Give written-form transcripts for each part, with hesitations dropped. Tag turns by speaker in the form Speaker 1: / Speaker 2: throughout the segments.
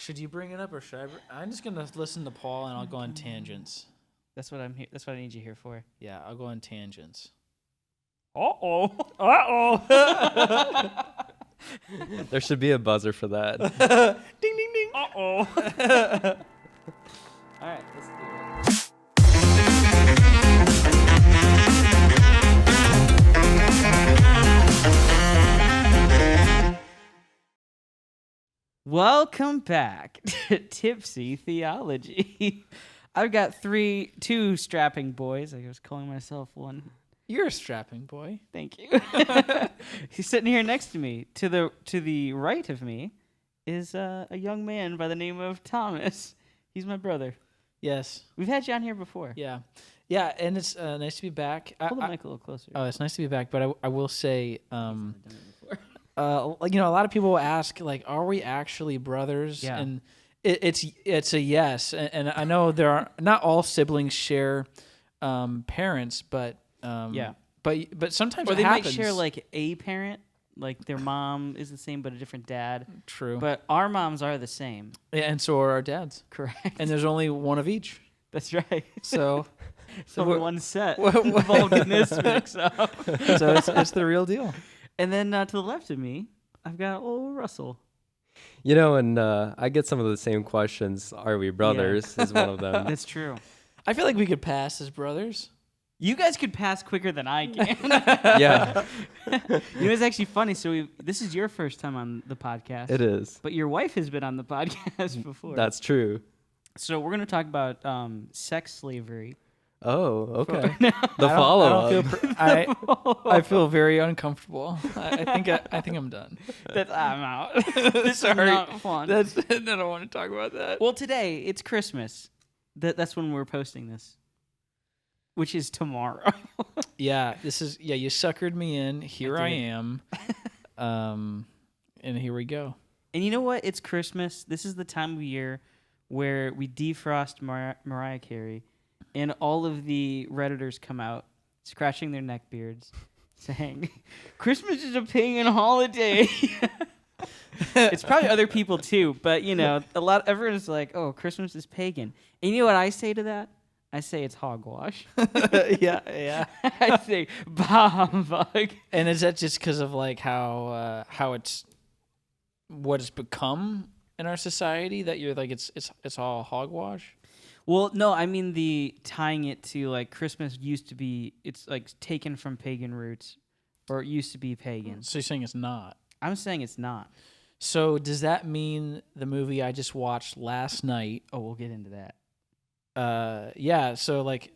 Speaker 1: Should you bring it up or should I? I'm just gonna listen to Paul and I'll go on tangents.
Speaker 2: That's what I'm here. That's what I need you here for.
Speaker 1: Yeah, I'll go on tangents.
Speaker 3: There should be a buzzer for that.
Speaker 1: Ding ding ding.
Speaker 2: All right, let's do it. Welcome back to Tipsy Theology. I've got two strapping boys. I was calling myself one.
Speaker 1: You're a strapping boy.
Speaker 2: Thank you. He's sitting here next to me. To the right of me is a young man by the name of Thomas. He's my brother.
Speaker 1: Yes.
Speaker 2: We've had you on here before.
Speaker 1: Yeah. Yeah, and it's nice to be back.
Speaker 2: Hold the mic a little closer.
Speaker 1: Oh, it's nice to be back, but I will say, a lot of people ask, like, are we actually brothers?
Speaker 2: Yeah.
Speaker 1: And it's a yes. And I know there are not all siblings share parents, but
Speaker 2: yeah.
Speaker 1: But sometimes
Speaker 2: or
Speaker 1: it
Speaker 2: they
Speaker 1: happens.
Speaker 2: might share like a parent, like their mom is the same but a different dad.
Speaker 1: True.
Speaker 2: But our moms are the same.
Speaker 1: Yeah, and so are our dads.
Speaker 2: Correct.
Speaker 1: And there's only one of each.
Speaker 2: That's right.
Speaker 1: So
Speaker 2: we're one set involved in this mix-up.
Speaker 1: So it's the real deal.
Speaker 2: And then to the left of me, I've got old Russell.
Speaker 3: You know, and I get some of the same questions. Are we brothers? Is one of them.
Speaker 2: That's true.
Speaker 1: I feel like we could pass as brothers.
Speaker 2: You guys could pass quicker than I can.
Speaker 3: Yeah.
Speaker 2: It's actually funny. So this is your first time on the podcast.
Speaker 3: It is.
Speaker 2: But your wife has been on the podcast before.
Speaker 3: That's true.
Speaker 2: So we're going to talk about sex slavery.
Speaker 3: Oh, okay. The follow-up.
Speaker 1: I feel very uncomfortable. I think I'm done.
Speaker 2: I'm out. This is not fun.
Speaker 1: I don't want to talk about that.
Speaker 2: Well, today it's Christmas. That's when we're posting this, which is tomorrow.
Speaker 1: Yeah, you suckered me in. Here I am. And here we go.
Speaker 2: And you know what? It's Christmas. This is the time of year where we defrost Mariah Carey, and all of the Redditors come out, scratching their neck beards, saying, "Christmas is a pagan holiday." It's probably other people too, but everyone's like, "Oh, Christmas is pagan." And you know what I say to that? I say it's hogwash.
Speaker 1: Yeah.
Speaker 2: I say bah humbug.
Speaker 1: And is that just because of like how it's what it's become in our society that you're like it's all hogwash?
Speaker 2: Well, no, I mean the tying it to like Christmas used to be, it's like taken from pagan roots, or it used to be pagan.
Speaker 1: So you're saying it's not?
Speaker 2: I'm saying it's not.
Speaker 1: So does that mean the movie I just watched last night?
Speaker 2: Oh, we'll get into that.
Speaker 1: Yeah. So like,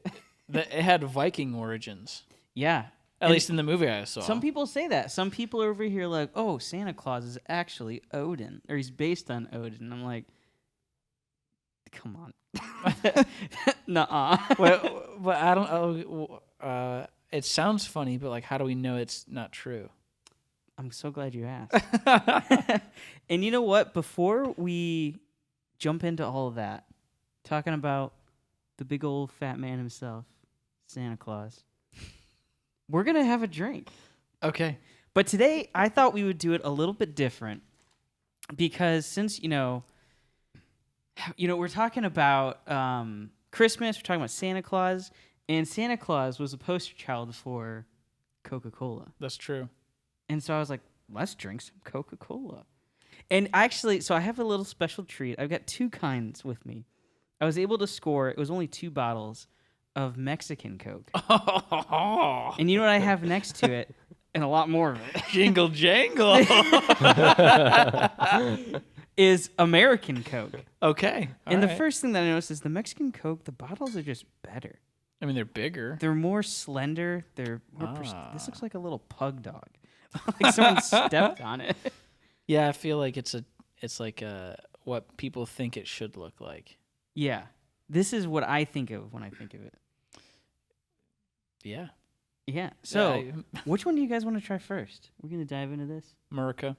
Speaker 1: it had Viking origins.
Speaker 2: Yeah.
Speaker 1: At least in the movie I saw.
Speaker 2: Some people say that. Some people are over here like, oh, Santa Claus is actually Odin, or he's based on Odin. I'm like, come on. Nuh-uh.
Speaker 1: Well, but I don't know. It sounds funny, but like, how do we know it's not true?
Speaker 2: I'm so glad you asked. And you know what? Before we jump into all of that, talking about the big old fat man himself, Santa Claus, we're going to have a drink.
Speaker 1: Okay.
Speaker 2: But today, I thought we would do it a little bit different because since, we're talking about Christmas, we're talking about Santa Claus, and Santa Claus was a poster child for Coca-Cola.
Speaker 1: That's true.
Speaker 2: And so I was like, let's drink some Coca-Cola. And actually, so I have a little special treat. I've got two kinds with me. I was able to score, it was only 2 bottles of Mexican Coke. And you know what I have next to it? And a lot more of it.
Speaker 1: Jingle jangle.
Speaker 2: Is American Coke.
Speaker 1: Okay.
Speaker 2: And the first thing that I noticed is the Mexican Coke, the bottles are just better.
Speaker 1: I mean, they're bigger.
Speaker 2: They're more slender. They're more this looks like a little pug dog. Like someone stepped on it.
Speaker 1: Yeah, I feel like it's like what people think it should look like.
Speaker 2: Yeah. This is what I think of when I think of it.
Speaker 1: Yeah.
Speaker 2: Yeah. So, which one do you guys want to try first? We're going to dive into this.
Speaker 1: Merca.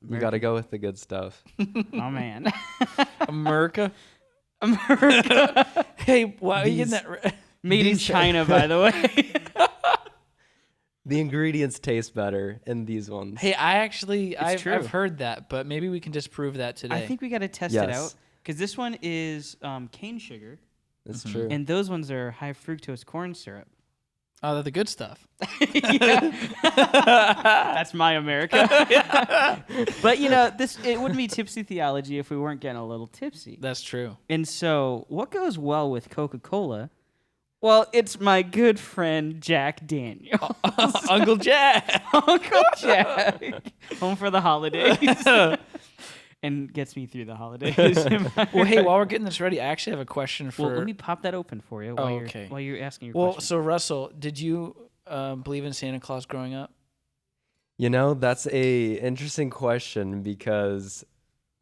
Speaker 3: You got to go with the good stuff.
Speaker 2: Oh, man.
Speaker 1: America.
Speaker 2: America.
Speaker 1: Hey, why are you getting that?
Speaker 2: Made in China, by the way.
Speaker 3: The ingredients taste better in these ones.
Speaker 1: Hey, I've
Speaker 2: true.
Speaker 1: heard that, but maybe we can disprove that today.
Speaker 2: I think we got to test it
Speaker 3: Yes.
Speaker 2: out because this one is cane sugar,
Speaker 3: That's true.
Speaker 2: and those ones are high fructose corn syrup.
Speaker 1: Oh, they're the good stuff.
Speaker 2: That's my America. But it wouldn't be tipsy theology if we weren't getting a little tipsy.
Speaker 1: That's true.
Speaker 2: And so, what goes well with Coca-Cola? Well, it's my good friend Jack Daniels.
Speaker 1: Uncle Jack.
Speaker 2: Uncle Jack. Home for the holidays. And gets me through the holidays.
Speaker 1: Well, hey, while we're getting this ready, I actually have a question for.
Speaker 2: Well, let me pop that open for you while you're asking your
Speaker 1: Well,
Speaker 2: question.
Speaker 1: so Russell, did you believe in Santa Claus growing up?
Speaker 3: That's a interesting question because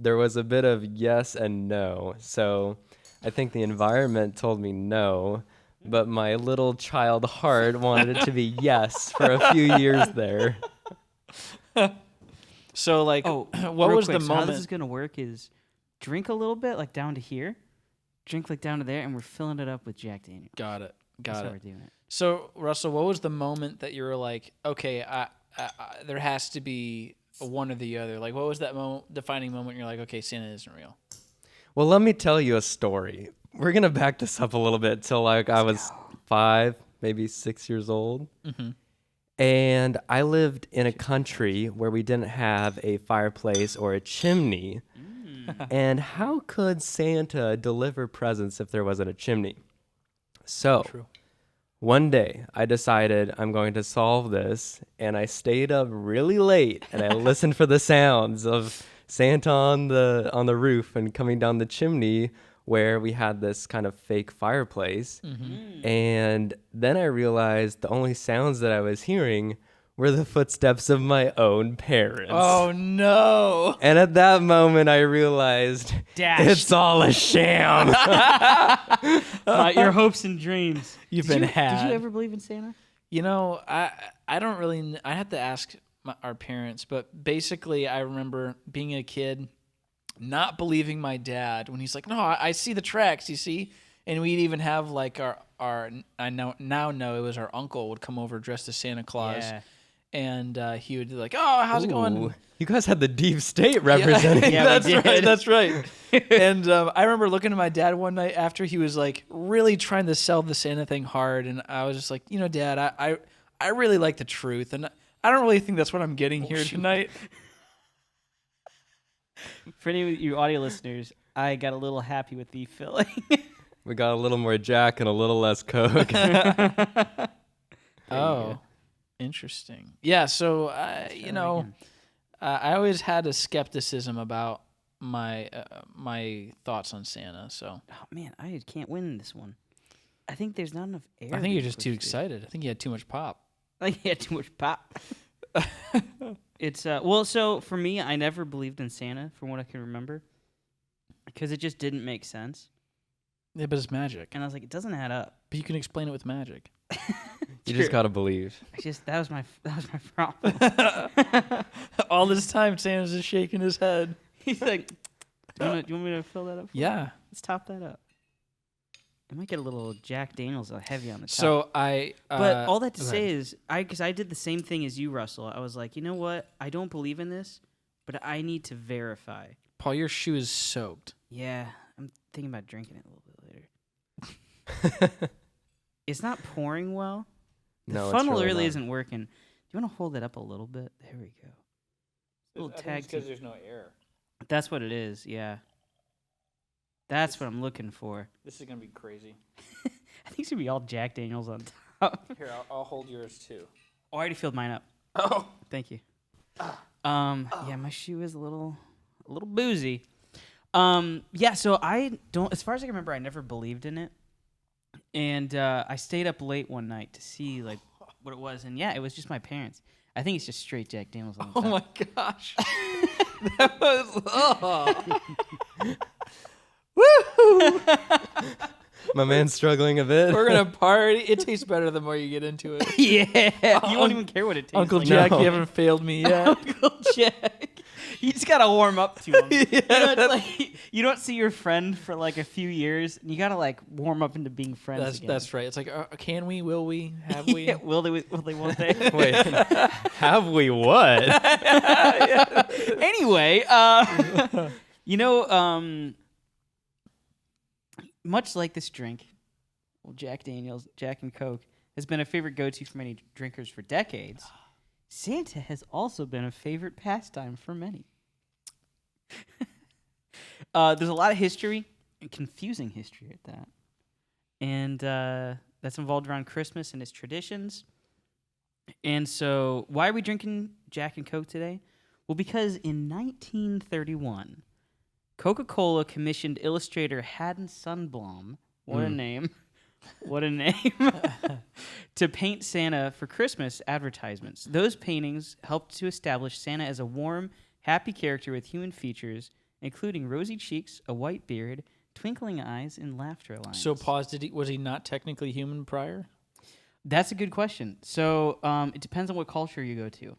Speaker 3: there was a bit of yes and no. So I think the environment told me no, but my little child heart wanted it to be yes for a few years there.
Speaker 1: So, like, what
Speaker 2: real
Speaker 1: was
Speaker 2: quick,
Speaker 1: the
Speaker 2: so how
Speaker 1: moment?
Speaker 2: this is gonna work is drink a little bit, like down to here, drink like down to there, and we're filling it up with Jack Daniels.
Speaker 1: Got it.
Speaker 2: That's
Speaker 1: Got
Speaker 2: how we're
Speaker 1: it.
Speaker 2: doing it.
Speaker 1: So, Russell, what was the moment that you were like, okay, there has to be one or the other? Like, what was that defining moment? You're like, okay, Santa isn't real.
Speaker 3: Well, let me tell you a story. We're going to back this up a little bit till like I was 5, maybe 6 years old.
Speaker 1: Mm-hmm.
Speaker 3: And I lived in a country where we didn't have a fireplace or a chimney. And how could Santa deliver presents if there wasn't a chimney? So
Speaker 1: True.
Speaker 3: one day I decided I'm going to solve this, and I stayed up really late and I listened for the sounds of Santa on the roof and coming down the chimney where we had this kind of fake fireplace.
Speaker 1: Mm-hmm.
Speaker 3: And then I realized the only sounds that I was hearing were the footsteps of my own parents.
Speaker 1: Oh, no.
Speaker 3: And at that moment, I realized it's all a sham.
Speaker 2: Your hopes and dreams.
Speaker 1: You've been had.
Speaker 2: Did you ever believe in Santa?
Speaker 1: I don't really. I have to ask our parents, but basically, I remember being a kid, not believing my dad when he's like, "No, I see the tracks, you see," and we'd even have like our I now know it was our uncle would come over dressed as Santa Claus,
Speaker 2: Yeah.
Speaker 1: and he would be like, "Oh, how's it going?"
Speaker 3: Ooh, you guys had the deep state representing.
Speaker 2: Yeah,
Speaker 1: that's
Speaker 2: we did.
Speaker 1: right. That's right. And I remember looking at my dad one night after he was like really trying to sell the Santa thing hard, and I was just like, Dad, I really like the truth, and I don't really think that's what I'm getting here tonight.
Speaker 2: For any of you audio listeners, I got a little happy with the filling.
Speaker 3: We got a little more Jack and a little less Coke.
Speaker 1: Oh, interesting. Yeah. So I always had a skepticism about my thoughts on Santa. So
Speaker 2: Oh man, I can't win this one. I think there's not enough air.
Speaker 1: I think
Speaker 2: being
Speaker 1: you're just too
Speaker 2: pushed through.
Speaker 1: excited. I think you had too much pop.
Speaker 2: Like he had too much pop. It's so for me, I never believed in Santa from what I can remember because it just didn't make sense,
Speaker 1: Yeah, but it's magic.
Speaker 2: and I was like, it doesn't add up.
Speaker 1: But you can explain it with magic.
Speaker 3: You just gotta believe.
Speaker 2: That was my problem.
Speaker 1: All this time, Santa's just shaking his head.
Speaker 2: He's like, do you want me to fill that up?
Speaker 1: Yeah.
Speaker 2: Let's top that up. I might get a little Jack Daniels heavy on the top.
Speaker 1: So
Speaker 2: But all that to
Speaker 1: go
Speaker 2: say
Speaker 1: ahead.
Speaker 2: is, because I did the same thing as you, Russell. I was like, you know what? I don't believe in this, but I need to verify.
Speaker 1: Paul, your shoe is soaked.
Speaker 2: Yeah, I'm thinking about drinking it a little bit later. It's not pouring well. The
Speaker 3: No, it's
Speaker 2: funnel
Speaker 3: really
Speaker 2: really
Speaker 3: not.
Speaker 2: isn't working. Do you want to hold it up a little bit? There we go. Little tag team.
Speaker 1: there's no air.
Speaker 2: That's what it is. Yeah. That's what I'm looking for.
Speaker 1: This is gonna be crazy.
Speaker 2: I think it's gonna be all Jack Daniels on top.
Speaker 1: Here, I'll hold yours too.
Speaker 2: Oh, I already filled mine up.
Speaker 1: Oh.
Speaker 2: Thank you. Yeah, my shoe is a little boozy. Yeah, so I don't, as far as I can remember, I never believed in it. And I stayed up late one night to see like what it was, and yeah, it was just my parents. I think it's just straight Jack Daniels on the
Speaker 1: Oh
Speaker 2: top.
Speaker 1: my gosh. That was Woo!
Speaker 3: My man's struggling a bit.
Speaker 1: We're gonna party. It tastes better the more you get into it.
Speaker 2: Yeah, you won't even care what it tastes
Speaker 1: Uncle
Speaker 2: like.
Speaker 1: Jack,
Speaker 3: No.
Speaker 1: you haven't failed me yet.
Speaker 2: Uncle Jack. You just gotta warm up to them. You know, it's like you don't see your friend for like a few years, and you gotta like warm up into being friends again.
Speaker 1: That's right. It's like, can we? Will we? Have we?
Speaker 2: Yeah, will they? Won't they?
Speaker 3: Wait, have we what?
Speaker 2: Anyway, you know, much like this drink, well, Jack and Coke has been a favorite go-to for many drinkers for decades. Santa has also been a favorite pastime for many. There's a lot of history, and confusing history at that. And that's involved around Christmas and its traditions. And so, why are we drinking Jack and Coke today? Well, because in 1931, Coca-Cola commissioned illustrator Haddon Sundblom, what a name, to paint Santa for Christmas advertisements. Those paintings helped to establish Santa as a warm, happy character with human features, including rosy cheeks, a white beard, twinkling eyes, and laughter lines.
Speaker 1: So pause. Was he not technically human prior?
Speaker 2: That's a good question. So it depends on what culture you go to.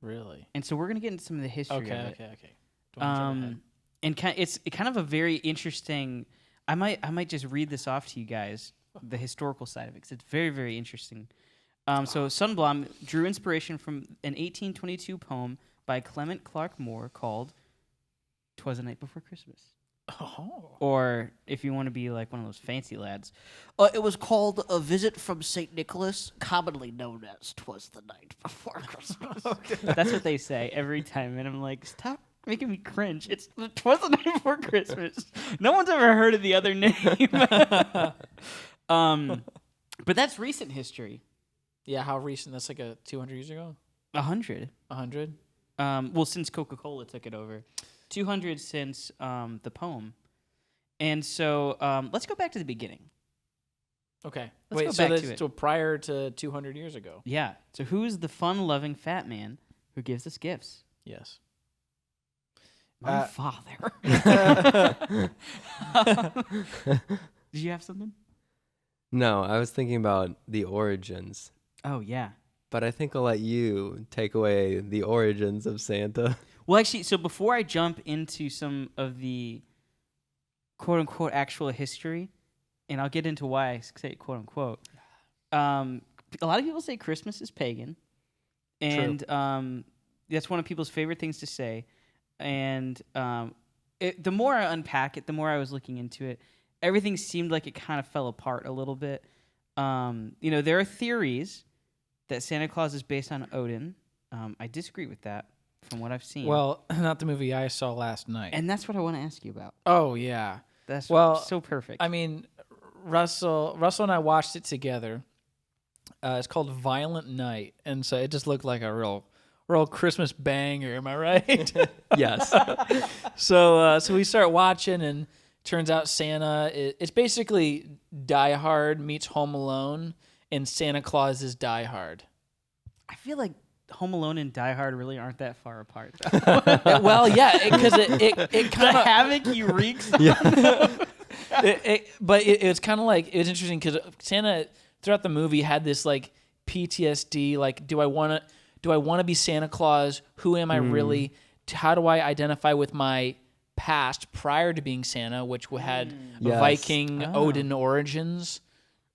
Speaker 1: Really?
Speaker 2: And so we're going to get into some of the history of it.
Speaker 1: Okay. Don't jump ahead.
Speaker 2: And it's kind of a very interesting. I might just read this off to you guys, the historical side of it, because it's very, very interesting. So Sundblom drew inspiration from an 1822 poem by Clement Clark Moore called "'Twas the Night Before Christmas."
Speaker 1: Oh.
Speaker 2: Or if you want to be like one of those fancy lads, it was called "A Visit from St. Nicholas," commonly known as "'Twas the Night Before Christmas." That's what they say every time, and I'm like, stop making me cringe. "'Twas the Night Before Christmas." No one's ever heard of the other name. But that's recent history.
Speaker 1: Yeah, how recent? That's like 200 years ago?
Speaker 2: 100.
Speaker 1: 100?
Speaker 2: Well, since Coca-Cola took it over. 200 since the poem. And so let's go back to the beginning.
Speaker 1: Okay.
Speaker 2: Let's go
Speaker 1: so
Speaker 2: back to it.
Speaker 1: So prior to 200 years ago?
Speaker 2: Yeah. So who's the fun-loving fat man who gives us gifts?
Speaker 1: Yes.
Speaker 2: My father. Did you have something?
Speaker 3: No, I was thinking about the origins,
Speaker 2: Oh, yeah.
Speaker 3: but I think I'll let you take away the origins of Santa.
Speaker 2: Well, actually, so before I jump into some of the quote-unquote actual history, and I'll get into why I say quote-unquote, a lot of people say Christmas is pagan, and that's one of people's favorite things to say. And the more I unpack it, the more I was looking into it, everything seemed like it kind of fell apart a little bit. There are theories that Santa Claus is based on Odin. I disagree with that from what I've seen.
Speaker 1: Well, not the movie I saw last night.
Speaker 2: And that's what I want to ask you about.
Speaker 1: Oh, yeah.
Speaker 2: That's so perfect.
Speaker 1: I mean, Russell and I watched it together. It's called Violent Night, and so it just looked like a real Christmas banger. Am I right?
Speaker 3: Yes.
Speaker 1: So we start watching, and turns out Santa it's basically Die Hard meets Home Alone, and Santa Claus is Die Hard.
Speaker 2: I feel like Home Alone and Die Hard really aren't that far apart.
Speaker 1: Well, yeah, because it kind
Speaker 2: The
Speaker 1: of
Speaker 2: havoc he wreaks.
Speaker 1: but it's kind of like it was interesting because Santa throughout the movie had this like PTSD, like do I want to be Santa Claus? Who am I really? How do I identify with my past prior to being Santa, which had
Speaker 3: Yes.
Speaker 1: Viking Odin origins?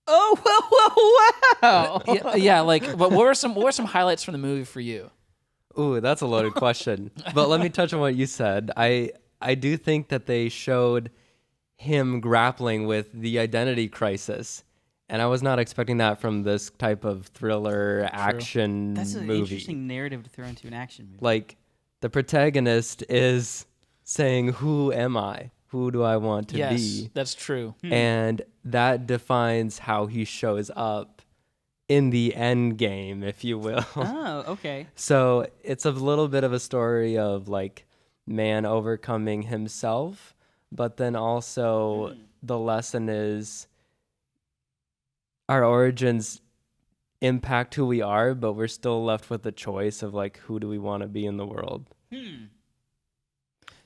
Speaker 2: Oh, wow.
Speaker 1: Yeah, like, but what were some highlights from the movie for you?
Speaker 3: Ooh, that's a loaded question. But let me touch on what you said. I do think that they showed him grappling with the identity crisis. And I was not expecting that from this type of thriller action
Speaker 2: That's an
Speaker 3: movie.
Speaker 2: interesting narrative to throw into an action movie.
Speaker 3: Like, the protagonist is saying, who am I? Who do I want to
Speaker 1: Yes,
Speaker 3: be?
Speaker 1: that's true.
Speaker 3: And that defines how he shows up in the end game, if you will.
Speaker 2: Oh, okay.
Speaker 3: So it's a little bit of a story of like man overcoming himself, but then also the lesson is our origins impact who we are, but we're still left with the choice of like who do we want to be in the world.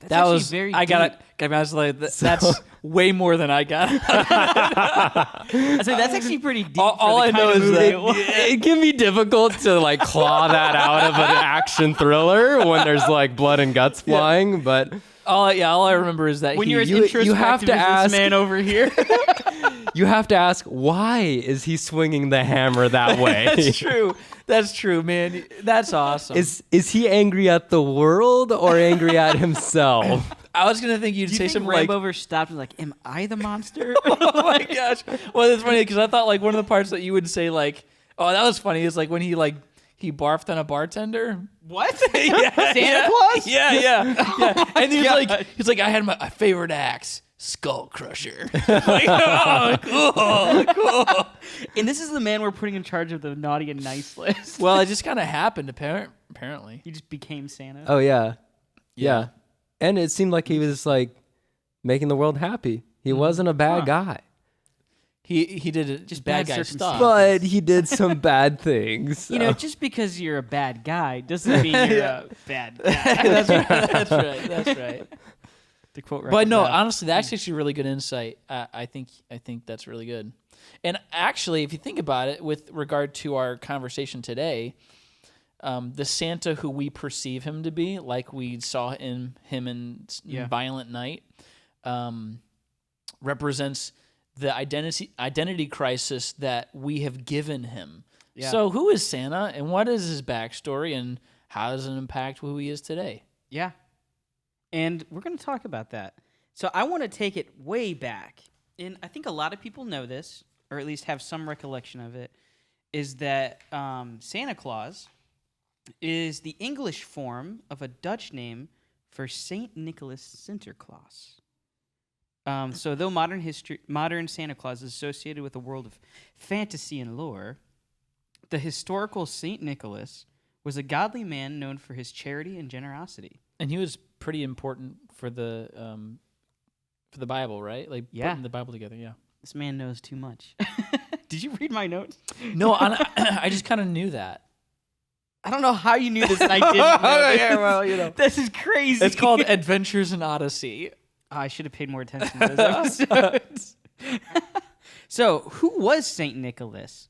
Speaker 2: That's
Speaker 1: that
Speaker 2: actually
Speaker 1: was
Speaker 2: very
Speaker 1: I got
Speaker 2: deep.
Speaker 1: it. I was like, that's way more than I got.
Speaker 2: I said that's actually pretty deep.
Speaker 3: All
Speaker 2: for
Speaker 3: I
Speaker 2: the
Speaker 3: know
Speaker 2: kind of
Speaker 3: is
Speaker 2: movie
Speaker 3: that
Speaker 2: it was.
Speaker 3: it can be difficult to like claw that out of an action thriller when there's like blood and guts flying. But
Speaker 1: all I remember is that
Speaker 2: when
Speaker 1: he,
Speaker 2: you're as
Speaker 3: you have
Speaker 2: introspective
Speaker 3: to
Speaker 2: as
Speaker 3: ask-
Speaker 2: this man over here.
Speaker 3: you have to ask, why is he swinging the hammer that way?
Speaker 1: That's true. That's true, man. That's awesome.
Speaker 3: Is he angry at the world or angry at himself?
Speaker 1: I was gonna think you'd
Speaker 2: Do you
Speaker 1: say
Speaker 2: think
Speaker 1: something
Speaker 2: Rambo
Speaker 1: like,
Speaker 2: ever stopped and was like, "Am I the monster?"
Speaker 1: "Oh my gosh!" Well, it's funny because I thought like one of the parts that you would say like, "Oh, that was funny," is like when he barfed on a bartender.
Speaker 2: What?
Speaker 1: Yeah,
Speaker 2: Santa Claus?
Speaker 1: Yeah. And he was
Speaker 2: God.
Speaker 1: like, I had my favorite axe, Skull Crusher. Like, oh, cool.
Speaker 2: And this is the man we're putting in charge of the naughty and nice list.
Speaker 1: Well, it just kind of happened, apparently.
Speaker 2: He just became Santa.
Speaker 3: Oh yeah. And it seemed like he was like making the world happy. He wasn't a bad guy,
Speaker 1: He did it, just bad
Speaker 2: bad
Speaker 1: guy
Speaker 2: circumstances.
Speaker 1: stuff.
Speaker 3: but he did some bad things.
Speaker 2: You know, just because you're a bad guy doesn't mean you're a bad guy.
Speaker 1: That's right.
Speaker 2: To quote
Speaker 1: But no,
Speaker 2: Wreck-It Ralph.
Speaker 1: honestly, that's actually really good insight. I think that's really good. And actually, if you think about it, with regard to our conversation today, the Santa who we perceive him to be, like we saw in him in Violent Night, represents the identity crisis that we have given him.
Speaker 2: Yeah.
Speaker 1: So who is Santa, and what is his backstory, and how does it impact who he is today?
Speaker 2: Yeah. And we're going to talk about that. So I want to take it way back. And I think a lot of people know this, or at least have some recollection of it, is that Santa Claus is the English form of a Dutch name for Saint Nicholas Sinterklaas. So though modern Santa Claus is associated with a world of fantasy and lore, the historical Saint Nicholas was a godly man known for his charity and generosity.
Speaker 1: And he was pretty important for the Bible, right? Like putting the Bible together. Yeah.
Speaker 2: This man knows too much. Did you read my notes?
Speaker 1: No, I just kind of knew that.
Speaker 2: I don't know how you knew this and I didn't know this.
Speaker 1: Yeah, well, you know.
Speaker 2: This is crazy.
Speaker 1: It's called Adventures in Odyssey.
Speaker 2: I should have paid more attention to those episodes. So, who was Saint Nicholas?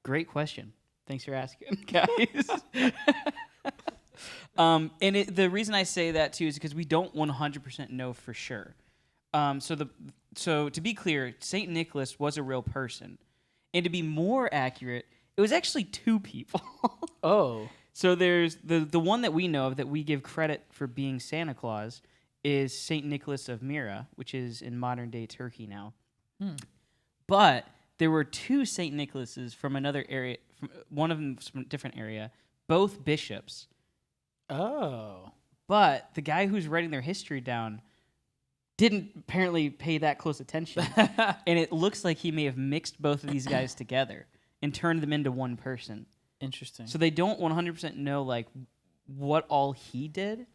Speaker 2: Great question. Thanks for asking, guys. The reason I say that too is because we don't 100% know for sure. So to be clear, Saint Nicholas was a real person, and to be more accurate, it was actually two people.
Speaker 1: Oh.
Speaker 2: So there's the one that we know of that we give credit for being Santa Claus is Saint Nicholas of Myra, which is in modern day Turkey now. But there were two Saint Nicholases from another area, one of them from a different area, both bishops.
Speaker 1: Oh.
Speaker 2: But the guy who's writing their history down didn't apparently pay that close attention. And it looks like he may have mixed both of these guys together and turned them into one person.
Speaker 1: Interesting.
Speaker 2: So they don't 100% know like what all he did.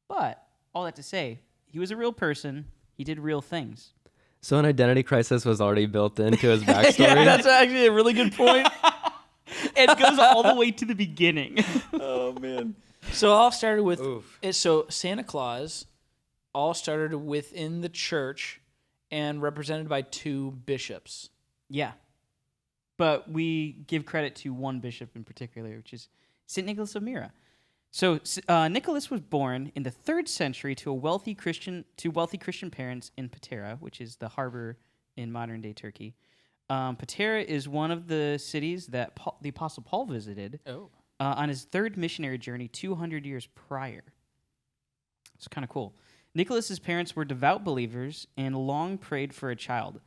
Speaker 2: But all that to say, he was a real person. He did real things.
Speaker 3: So an identity crisis was already built into his backstory.
Speaker 1: Yeah, that's actually a really good point.
Speaker 2: It goes all the way to the beginning.
Speaker 1: Oh, man. So all started with
Speaker 3: Oof.
Speaker 1: so Santa Claus all started within the church and represented by two bishops.
Speaker 2: Yeah. But we give credit to one bishop in particular, which is St. Nicholas of Myra. So Nicholas was born in the 3rd century to wealthy Christian parents in Patara, which is the harbor in modern-day Turkey. Patara is one of the cities that the Apostle Paul visited on his 3rd missionary journey 200 years prior. It's kind of cool. Nicholas's parents were devout believers and long prayed for a child.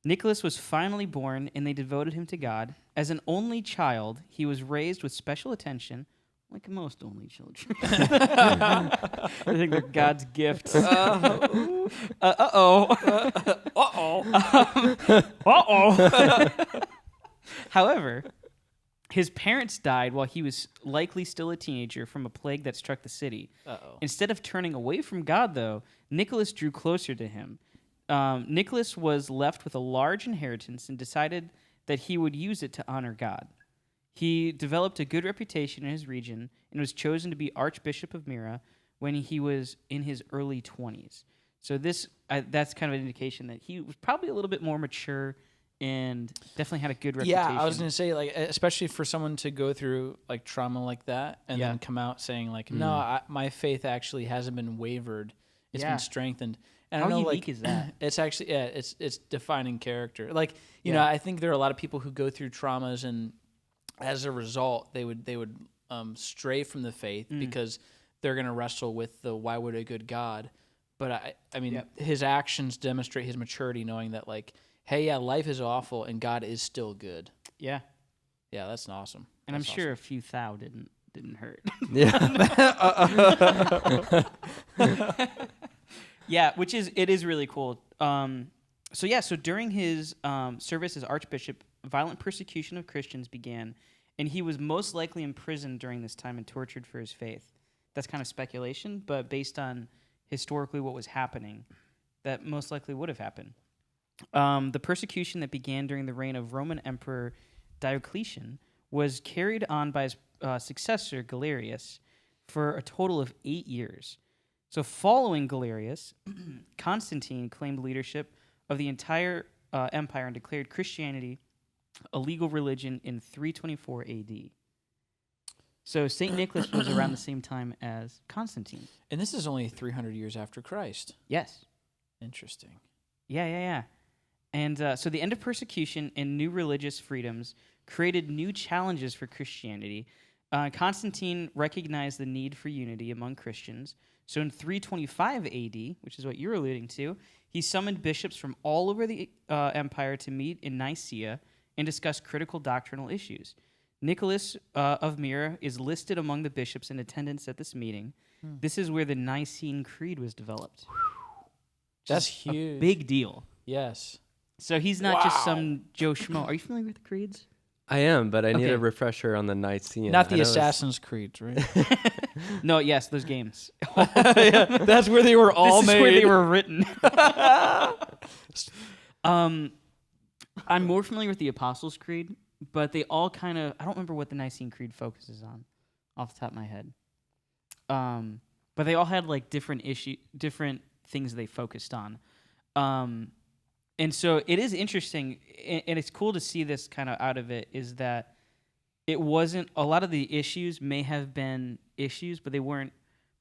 Speaker 2: Nicholas was finally born, and they devoted him to God. As an only child, he was raised with special attention, like most only children. I think they're God's gift. However, his parents died while he was likely still a teenager from a plague that struck the city. Instead of turning away from God, though, Nicholas drew closer to him. Nicholas was left with a large inheritance and decided that he would use it to honor God. He developed a good reputation in his region and was chosen to be Archbishop of Myra, when he was in his early 20s. So that's kind of an indication that he was probably a little bit more mature and definitely had a good reputation.
Speaker 1: Yeah, I was going to say, like, especially for someone to go through like trauma like that and then come out saying like, no, my faith actually hasn't been wavered. It's been strengthened. And
Speaker 2: How
Speaker 1: I know,
Speaker 2: unique
Speaker 1: like,
Speaker 2: is that?
Speaker 1: It's actually, it's defining character. Like, you know, I think there are a lot of people who go through traumas and as a result, they would stray from the faith because they're going to wrestle with the why would a good God. But I mean, his actions demonstrate his maturity, knowing that like, hey, yeah, life is awful and God is still good.
Speaker 2: Yeah.
Speaker 1: Yeah, that's awesome.
Speaker 2: And I'm sure a few thou didn't hurt.
Speaker 3: Yeah.
Speaker 2: Yeah, it is really cool. So during his service as archbishop, violent persecution of Christians began, and he was most likely imprisoned during this time and tortured for his faith. That's kind of speculation, but based on historically what was happening, that most likely would have happened. The persecution that began during the reign of Roman Emperor Diocletian was carried on by his successor, Galerius, for a total of 8 years. So following Galerius, Constantine claimed leadership of the entire empire and declared Christianity a legal religion in 324 AD. So St. Nicholas was around the same time as Constantine.
Speaker 1: And this is only 300 years after Christ.
Speaker 2: Yes.
Speaker 1: Interesting.
Speaker 2: Yeah. And so the end of persecution and new religious freedoms created new challenges for Christianity. Constantine recognized the need for unity among Christians. So in 325 AD, which is what you're alluding to, he summoned bishops from all over the empire to meet in Nicaea and discuss critical doctrinal issues. Nicholas of Myra is listed among the bishops in attendance at this meeting. This is where the Nicene Creed was developed.
Speaker 1: That's huge.
Speaker 2: A big deal.
Speaker 1: Yes.
Speaker 2: So he's not just some Joe Schmo. Are you familiar with the creeds?
Speaker 3: I am, but I need
Speaker 2: Okay.
Speaker 3: a refresher on the Nicene.
Speaker 1: Not the
Speaker 3: I know it's-
Speaker 1: Assassin's Creed, right?
Speaker 2: No, yes, those games.
Speaker 1: That's where they were all
Speaker 2: This is
Speaker 1: made.
Speaker 2: where they were written. I'm more familiar with the Apostles' Creed, but they all kind of, I don't remember what the Nicene Creed focuses on off the top of my head. But they all had like different things they focused on. And so it is interesting, and it's cool to see this kind of out of it, is that it wasn't, a lot of the issues may have been issues, but they weren't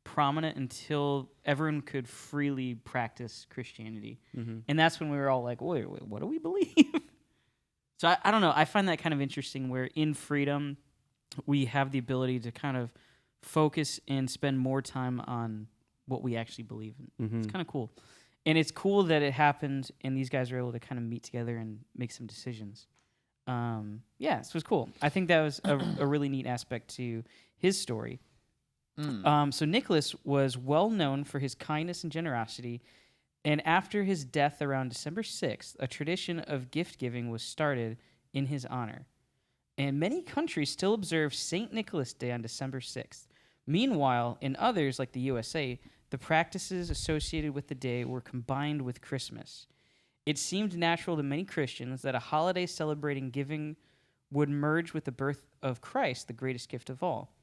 Speaker 2: prominent until everyone could freely practice Christianity.
Speaker 3: Mhm.
Speaker 2: And that's when we were all like, wait, what do we believe? So I don't know. I find that kind of interesting where in freedom, we have the ability to kind of focus and spend more time on what we actually believe in.
Speaker 3: Mhm.
Speaker 2: It's kind of cool. And it's cool that it happened and these guys were able to kind of meet together and make some decisions. Yeah, this was cool. I think that was a really neat aspect to his story. So Nicholas was well known for his kindness and generosity, and after his death around December 6th, a tradition of gift-giving was started in his honor. And many countries still observe St. Nicholas Day on December 6th. Meanwhile, in others, like the USA, the practices associated with the day were combined with Christmas. It seemed natural to many Christians that a holiday celebrating giving would merge with the birth of Christ, the greatest gift of all.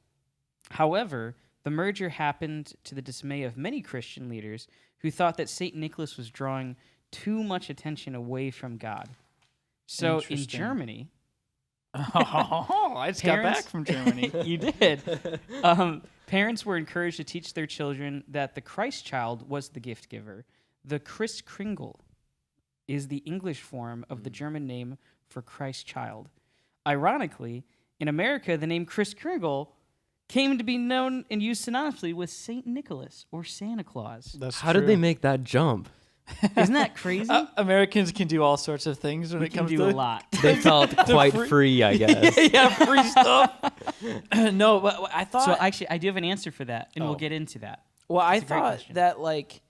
Speaker 2: However, the merger happened to the dismay of many Christian leaders who thought that St. Nicholas was drawing too much attention away from God. So in
Speaker 1: Interesting.
Speaker 2: Germany...
Speaker 1: Oh, I just got
Speaker 2: Parents-
Speaker 1: back from Germany.
Speaker 2: You did. Parents were encouraged to teach their children that the Christ child was the gift giver. The Christkindl is the English form of the German name for Christ child. Ironically, in America, the name Christkindl came to be known and used synonymously with Saint Nicholas or Santa Claus.
Speaker 1: That's
Speaker 3: How did they make that jump?
Speaker 2: Isn't that crazy?
Speaker 1: Americans can do all sorts of things when
Speaker 2: we
Speaker 1: it
Speaker 2: can
Speaker 1: comes
Speaker 2: do
Speaker 1: to
Speaker 2: a lot.
Speaker 3: They felt quite free, I guess.
Speaker 1: yeah, free stuff. No, but I thought.
Speaker 2: So actually, I do have an answer for that, and we'll
Speaker 1: Oh.
Speaker 2: get into that.
Speaker 1: well, I
Speaker 2: That's a great
Speaker 1: thought
Speaker 2: question.
Speaker 1: that like,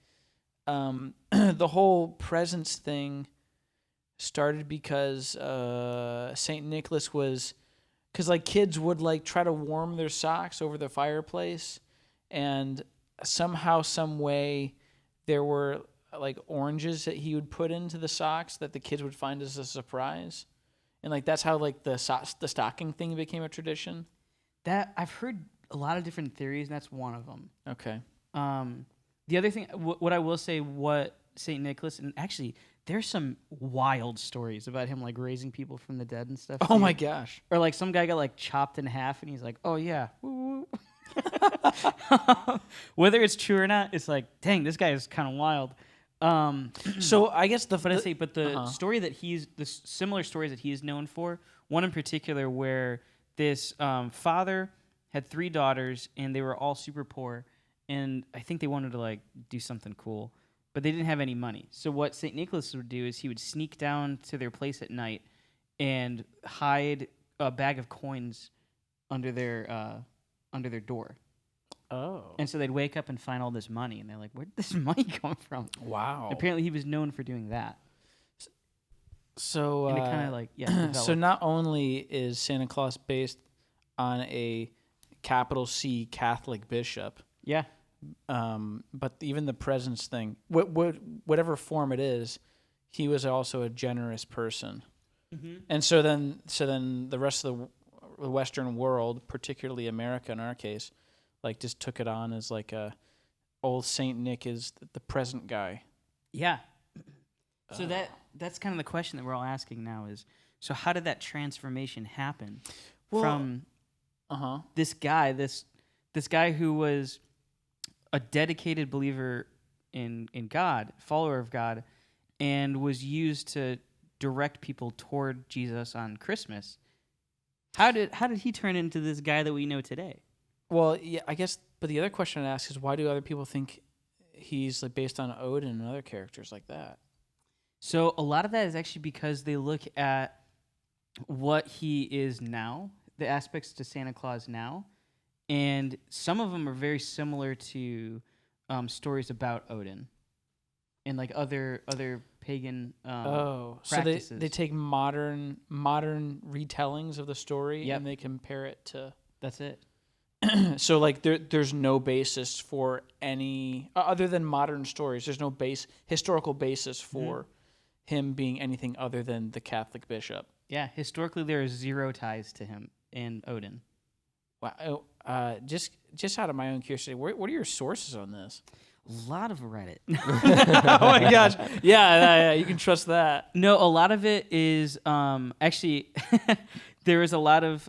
Speaker 1: the whole presents thing started because Saint Nicholas was, because like kids would like try to warm their socks over the fireplace, and somehow, some way, there were like oranges that he would put into the socks that the kids would find as a surprise, and like that's how like the stocking thing became a tradition.
Speaker 2: That I've heard a lot of different theories, and that's one of them.
Speaker 1: Okay.
Speaker 2: The other thing, what I will say, what Saint Nicholas, and actually, there's some wild stories about him like raising people from the dead and stuff.
Speaker 1: Oh
Speaker 2: too.
Speaker 1: my gosh.
Speaker 2: Or like some guy got like chopped in half, and he's like, "Oh yeah." Woo, woo." Whether it's true or not, it's like, dang, this guy is kind of wild.
Speaker 1: So I guess the
Speaker 2: Story that the similar stories that he is known for, one in particular where this father had 3 daughters and they were all super poor, and I think they wanted to like do something cool, but they didn't have any money. So what St. Nicholas would do is he would sneak down to their place at night and hide a bag of coins under their door.
Speaker 1: Oh.
Speaker 2: And so they'd wake up and find all this money, and they're like, "Where did this money come from?"
Speaker 1: Wow.
Speaker 2: Apparently, he was known for doing that.
Speaker 1: So
Speaker 2: And it kind of like
Speaker 1: so
Speaker 2: developed.
Speaker 1: not only is Santa Claus based on a capital C Catholic bishop,
Speaker 2: Yeah.
Speaker 1: but even the presence thing, whatever form it is, he was also a generous person.
Speaker 2: Mm-hmm.
Speaker 1: And so then the rest of the Western world, particularly America in our case, like just took it on as like a old Saint Nick is the present guy.
Speaker 2: Yeah. So that's kind of the question that we're all asking now is, so how did that transformation happen from this guy who was a dedicated believer in God, follower of God, and was used to direct people toward Jesus on Christmas? How did he turn into this guy that we know today?
Speaker 1: Well, yeah, I guess. But the other question I'd ask is, why do other people think he's like based on Odin and other characters like that?
Speaker 2: So a lot of that is actually because they look at what he is now, the aspects to Santa Claus now, and some of them are very similar to stories about Odin and like other pagan practices.
Speaker 1: So they take modern retellings of the story and they compare it to.
Speaker 2: That's it.
Speaker 1: So like there's no basis for any other than modern stories. There's no historical basis for him being anything other than the Catholic bishop.
Speaker 2: Yeah, historically there are 0 ties to him and Odin.
Speaker 1: Wow. Just out of my own curiosity, what are your sources on this?
Speaker 2: A lot of Reddit.
Speaker 1: Oh my gosh. Yeah, you can trust that.
Speaker 2: No, a lot of it is actually there is a lot of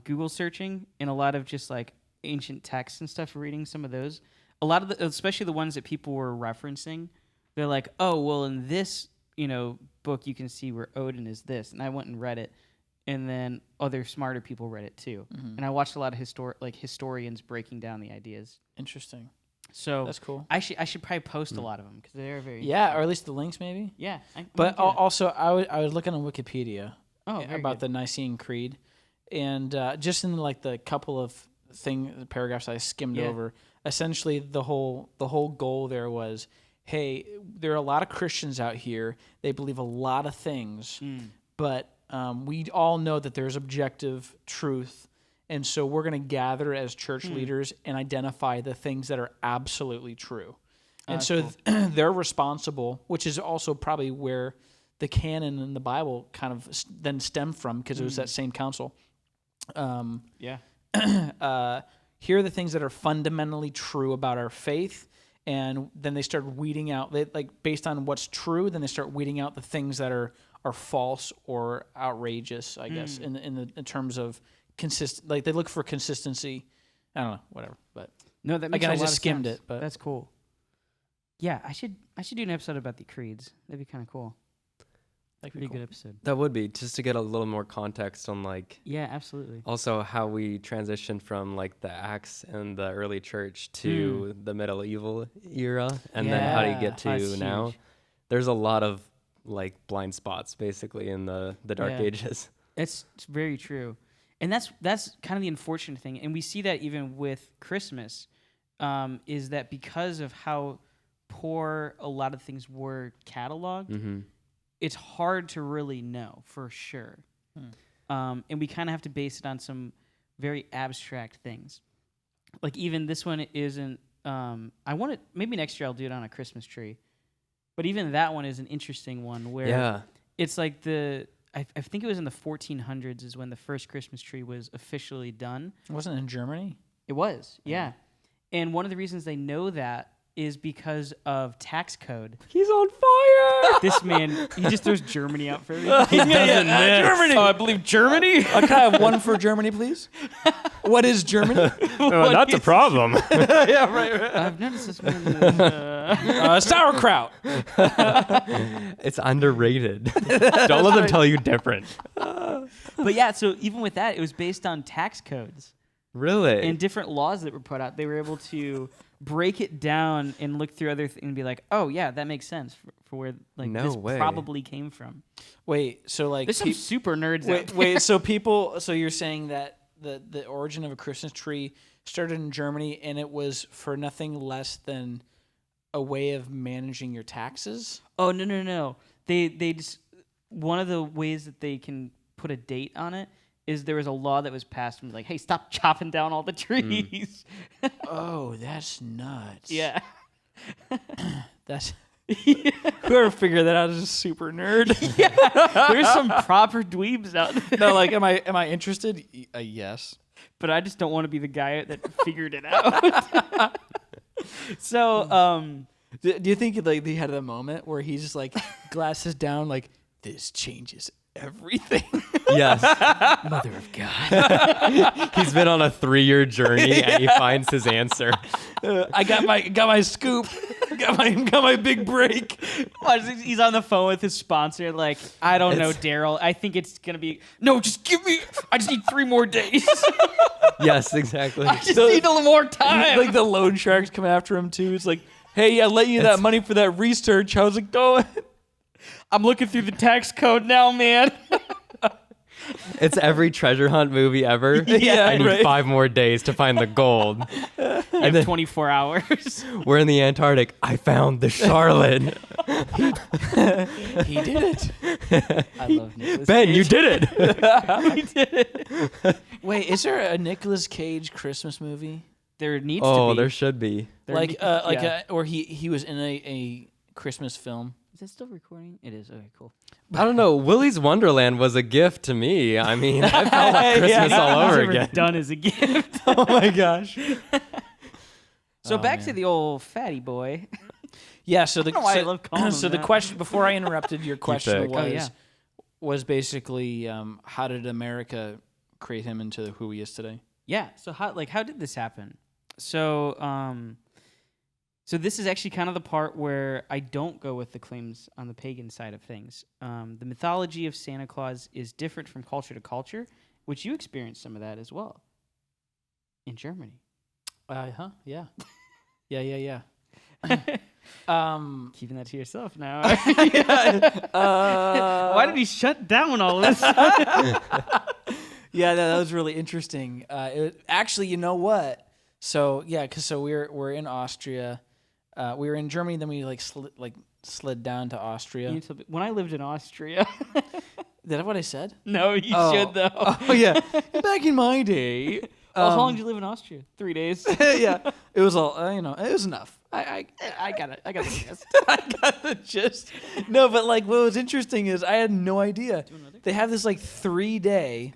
Speaker 2: Google searching and a lot of just like ancient texts and stuff, reading some of those. A lot of especially the ones that people were referencing, they're like, "Oh, well in this, book you can see where Odin is this." And I went and read it, and then other smarter people read it too. Mm-hmm. And I watched a lot of historians breaking down the ideas.
Speaker 1: Interesting.
Speaker 2: So
Speaker 1: that's cool.
Speaker 2: I should probably post a lot of them because they're very
Speaker 1: or at least the links maybe.
Speaker 2: Yeah.
Speaker 1: But also I was looking on Wikipedia
Speaker 2: good.
Speaker 1: about the Nicene Creed, and just in like the couple of paragraphs I skimmed over, essentially the whole goal there was, hey, there are a lot of Christians out here. They believe a lot of things, but we all know that there's objective truth. And so we're going to gather as church leaders and identify the things that are absolutely true. And so cool. They're responsible, which is also probably where the canon in the Bible kind of then stemmed from, because it was that same council. Here are the things that are fundamentally true about our faith. And then they start weeding out, based on what's true, then they start weeding out the things that are false or outrageous, I guess, in terms of consistent. Like they look for consistency. I don't know, whatever. But
Speaker 2: no, that makes
Speaker 1: again,
Speaker 2: a
Speaker 1: I
Speaker 2: lot
Speaker 1: just
Speaker 2: of
Speaker 1: skimmed
Speaker 2: sense.
Speaker 1: it. But
Speaker 2: that's cool. Yeah, I should do an episode about the creeds. That'd be kind of cool. That'd be a good episode.
Speaker 3: That would be, just to get a little more context on like.
Speaker 2: Yeah, absolutely.
Speaker 3: Also, how we transitioned from like the Acts and the early church to the medieval era, and then how do you get to now?
Speaker 2: Huge.
Speaker 3: There's a lot of like blind spots basically in the Dark Ages.
Speaker 2: It's very true, and that's kind of the unfortunate thing, and we see that even with Christmas, is that because of how poor a lot of things were cataloged, it's hard to really know for sure. And we kind of have to base it on some very abstract things. Like even this one isn't, maybe next year I'll do it on a Christmas tree. But even that one is an interesting one where it's like I think it was in the 1400s is when the first Christmas tree was officially done.
Speaker 1: It wasn't in Germany?
Speaker 2: It was, yeah. And one of the reasons they know that is because of tax code.
Speaker 3: He's on fire.
Speaker 2: This man, he just throws Germany out for everything.
Speaker 1: Germany.
Speaker 2: Oh, I believe Germany.
Speaker 1: Can I have one for Germany, please? What is Germany?
Speaker 3: That's a problem.
Speaker 1: Yeah, right.
Speaker 2: I've noticed this man.
Speaker 1: Sauerkraut.
Speaker 3: It's underrated. Don't let them tell you different.
Speaker 2: But yeah, so even with that, it was based on tax codes
Speaker 3: Really?
Speaker 2: and different laws that were put out. They were able to break it down and look through other and be like, oh yeah, that makes sense for where like
Speaker 3: No
Speaker 2: this
Speaker 3: way.
Speaker 2: probably came from.
Speaker 1: Wait, so like
Speaker 2: There's some super nerds out there.
Speaker 1: wait, so people, so you're saying that the origin of a Christmas tree started in Germany and it was for nothing less than a way of managing your taxes?
Speaker 2: Oh no. They just one of the ways that they can put a date on it is there was a law that was passed and was like, hey, stop chopping down all the trees.
Speaker 1: Oh, that's nuts.
Speaker 2: Yeah.
Speaker 1: That's whoever figured that out is a super nerd.
Speaker 2: There's some proper dweebs out there.
Speaker 1: No, like, am I interested? Yes.
Speaker 2: But I just don't want to be the guy that figured it out. So,
Speaker 1: Do you think like they had a moment where he's just like glasses down, like this changes everything?
Speaker 3: Yes.
Speaker 1: Mother of God.
Speaker 3: He's been on a 3-year journey and he finds his answer.
Speaker 1: I got my scoop. got my big break.
Speaker 2: he's on the phone with his sponsor, like, I don't know, Daryl. I think it's going to be, no, just give me, I just need 3 more days.
Speaker 3: Yes, exactly.
Speaker 2: I just need a little more time.
Speaker 1: Like the loan sharks come after him too. It's like, hey, I let you that money for that research. How's it going?
Speaker 2: I'm looking through the tax code now, man.
Speaker 3: It's every treasure hunt movie ever.
Speaker 1: Yeah,
Speaker 3: I need
Speaker 1: right.
Speaker 3: 5 more days to find the gold.
Speaker 2: You
Speaker 3: And
Speaker 2: have
Speaker 3: then
Speaker 2: 24 hours.
Speaker 3: we're in the Antarctic. I found the Charlotte.
Speaker 1: He did it.
Speaker 2: I love Nicolas
Speaker 3: Ben,
Speaker 2: Cage.
Speaker 3: you did it.
Speaker 2: He did it.
Speaker 1: Wait, is there a Nicolas Cage Christmas movie?
Speaker 2: There needs to
Speaker 3: Oh,
Speaker 2: be.
Speaker 3: there should be.
Speaker 1: Or he was in a Christmas film.
Speaker 2: Is it still recording? It is. Okay, cool.
Speaker 3: I don't know. Willy's Wonderland was a gift to me. I mean, I felt like Christmas all over
Speaker 2: Never
Speaker 3: again.
Speaker 2: done as a gift.
Speaker 1: Oh my gosh.
Speaker 2: So back to the old fatty boy.
Speaker 1: Yeah, so the
Speaker 2: don't know why I love calling
Speaker 1: so
Speaker 2: him
Speaker 1: the
Speaker 2: that.
Speaker 1: question before I interrupted your question
Speaker 3: pick.
Speaker 1: was basically how did America create him into who he is today?
Speaker 2: Yeah. So how did this happen? So so this is actually kind of the part where I don't go with the claims on the pagan side of things. The mythology of Santa Claus is different from culture to culture, which you experienced some of that as well in Germany.
Speaker 1: Yeah. Yeah.
Speaker 2: Keeping that to yourself now.
Speaker 1: Why
Speaker 2: Why did he shut down all of this?
Speaker 1: Yeah, that was really interesting. Actually, you know what? So yeah, because we're in Austria. We were in Germany, then we slid down to Austria.
Speaker 2: When I lived in Austria.
Speaker 1: Is that what I said?
Speaker 2: No, you should though.
Speaker 1: Oh yeah. Back in my day.
Speaker 2: Well, how long did you live in Austria? 3 days.
Speaker 1: Yeah, it was all it was enough.
Speaker 2: I got it. I got the gist.
Speaker 1: I got the gist. No, but like what was interesting is I had no idea. They have this like 3-day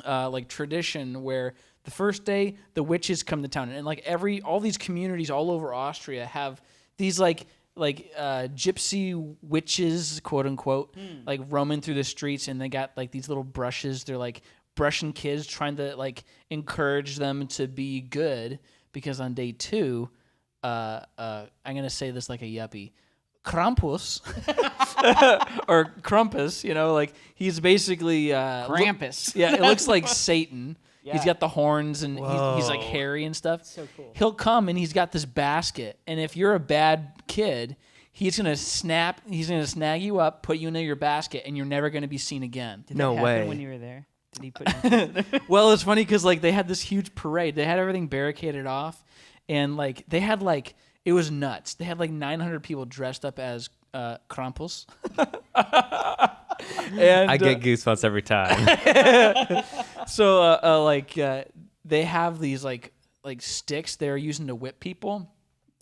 Speaker 1: like tradition where the first day the witches come to town, and like all these communities all over Austria have these like gypsy witches, quote unquote, like roaming through the streets, and they got like these little brushes. They're like brushing kids, trying to like encourage them to be good, because on day 2, I'm gonna say this like a yuppie, Krampus or Krampus, like he's basically
Speaker 2: Krampus.
Speaker 1: Yeah, it looks like Satan.
Speaker 2: Yeah.
Speaker 1: He's got the horns and he's like hairy and stuff.
Speaker 2: So cool.
Speaker 1: He'll come and he's got this basket, and if you're a bad kid, he's gonna snag you up, put you into your basket, and you're never gonna be seen again.
Speaker 2: Did
Speaker 3: No
Speaker 2: that happen
Speaker 3: way.
Speaker 2: when you were there? Did he put you
Speaker 1: Well, it's funny because like they had this huge parade. They had everything barricaded off, and like they had like it was nuts. They had like 900 people dressed up as Krampus. And
Speaker 3: I get goosebumps every time.
Speaker 1: so they have these like sticks they're using to whip people.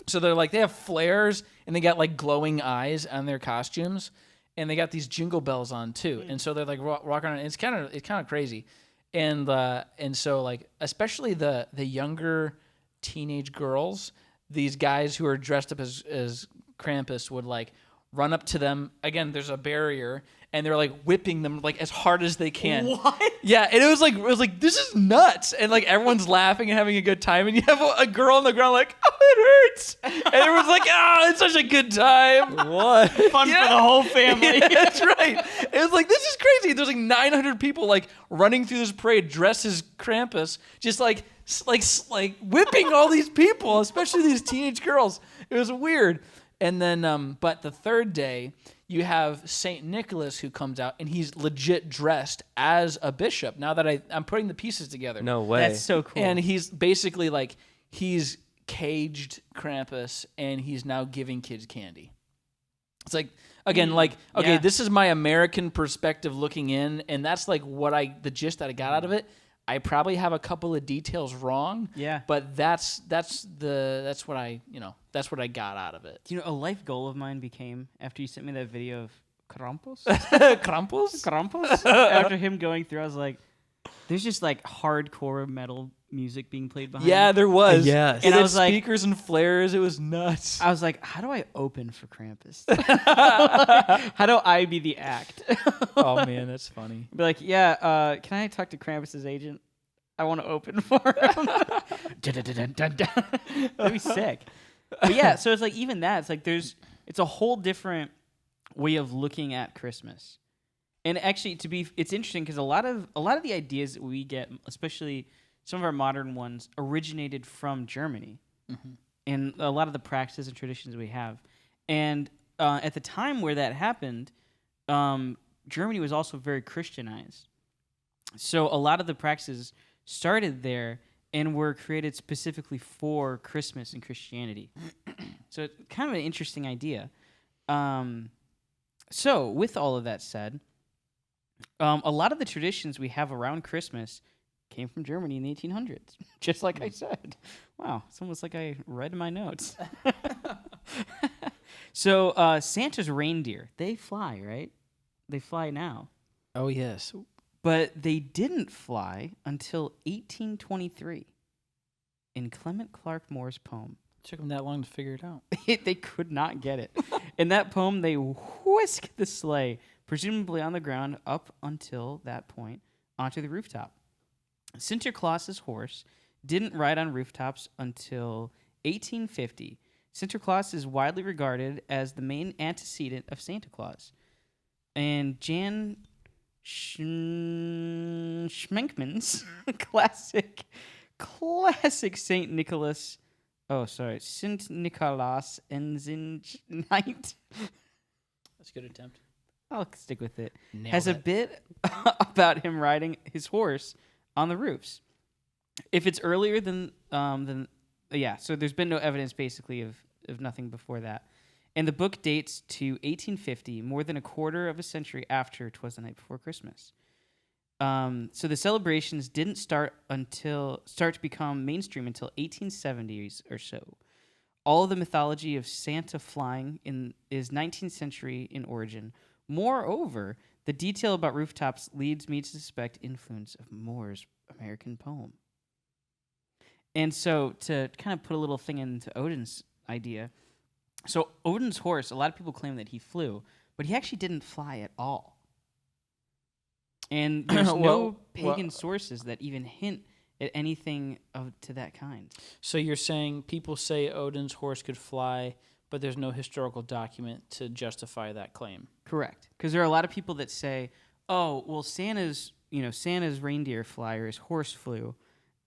Speaker 1: So they have flares and they got like glowing eyes on their costumes, and they got these jingle bells on too. And so they're like walking around. It's kind of crazy, and so like especially the younger teenage girls, these guys who are dressed up as Krampus would like run up to them. Again, there's a barrier, and they're like whipping them like as hard as they can.
Speaker 2: What?
Speaker 1: Yeah, and it was like this is nuts, and like everyone's laughing and having a good time, and you have a girl on the ground like, oh, it hurts, and everyone's like, oh, it's such a good time.
Speaker 3: What?
Speaker 2: Fun for the whole family.
Speaker 1: Yeah, that's right. It was like, this is crazy. There's like 900 people like running through this parade dressed as Krampus, just like whipping all these people, especially these teenage girls. It was weird. And then, but the third day, you have Saint Nicholas who comes out, and he's legit dressed as a bishop. Now that I'm putting the pieces together.
Speaker 3: No way.
Speaker 2: That's so cool.
Speaker 1: And he's basically like, he's caged Krampus, and he's now giving kids candy. It's like, again, like, okay,
Speaker 2: yeah.
Speaker 1: this is my American perspective looking in, and that's like the gist that I got out of it. I probably have a couple of details wrong.
Speaker 2: Yeah.
Speaker 1: But that's what I got out of it.
Speaker 2: You know, a life goal of mine became, after you sent me that video of Krampus,
Speaker 1: Krampus?
Speaker 2: after him going through, I was like, there's just like hardcore metal music being played behind.
Speaker 1: Yeah, there was.
Speaker 3: Yes.
Speaker 1: And
Speaker 2: I
Speaker 1: I
Speaker 2: was like-
Speaker 1: speakers and flares. It was nuts.
Speaker 2: I was like, how do I open for Krampus? How do I be the act?
Speaker 1: Oh man, that's funny.
Speaker 2: Be like, yeah, can I talk to Krampus's agent? I want to open for him. That'd be sick. But yeah, so it's like even that, it's like it's a whole different way of looking at Christmas. And actually, it's interesting because a lot of the ideas that we get, especially some of our modern ones, originated from Germany, and a lot of the practices and traditions we have. And at the time where that happened, Germany was also very Christianized. So a lot of the practices started there and were created specifically for Christmas and Christianity. So it's kind of an interesting idea. So with all of that said, a lot of the traditions we have around Christmas came from Germany in the 1800s, just like I said. Wow, it's almost like I read my notes. So Santa's reindeer, they fly, right? They fly now.
Speaker 1: Oh yes.
Speaker 2: But they didn't fly until 1823 in Clement Clark Moore's poem.
Speaker 1: Took them that long to figure it out.
Speaker 2: They could not get it. In that poem, they whisked the sleigh, presumably on the ground, up until that point, onto the rooftop. Sinterklaas's horse didn't ride on rooftops until 1850. Sinterklaas is widely regarded as the main antecedent of Santa Claus. And Jan Schmenkman's classic Saint Nicholas. Oh, sorry, Saint Nicholas and Night.
Speaker 1: That's a good attempt.
Speaker 2: I'll stick with it.
Speaker 1: Nailed
Speaker 2: Has a
Speaker 1: it.
Speaker 2: bit about him riding his horse on the roofs. If it's earlier than so there's been no evidence basically of nothing before that. And the book dates to 1850, more than a quarter of a century after 'Twas the Night Before Christmas. So the celebrations didn't start to become mainstream until 1870s or so. All of the mythology of Santa flying is 19th century in origin. Moreover, the detail about rooftops leads me to suspect influence of Moore's American poem. And so to kind of put a little thing into Odin's idea, so Odin's horse, a lot of people claim that he flew, but he actually didn't fly at all. And there's no pagan sources that even hint at anything to that kind.
Speaker 1: So you're saying people say Odin's horse could fly, but there's no historical document to justify that claim.
Speaker 2: Correct. Because there are a lot of people that say, oh, well, Santa's reindeer fly, or his horse flew,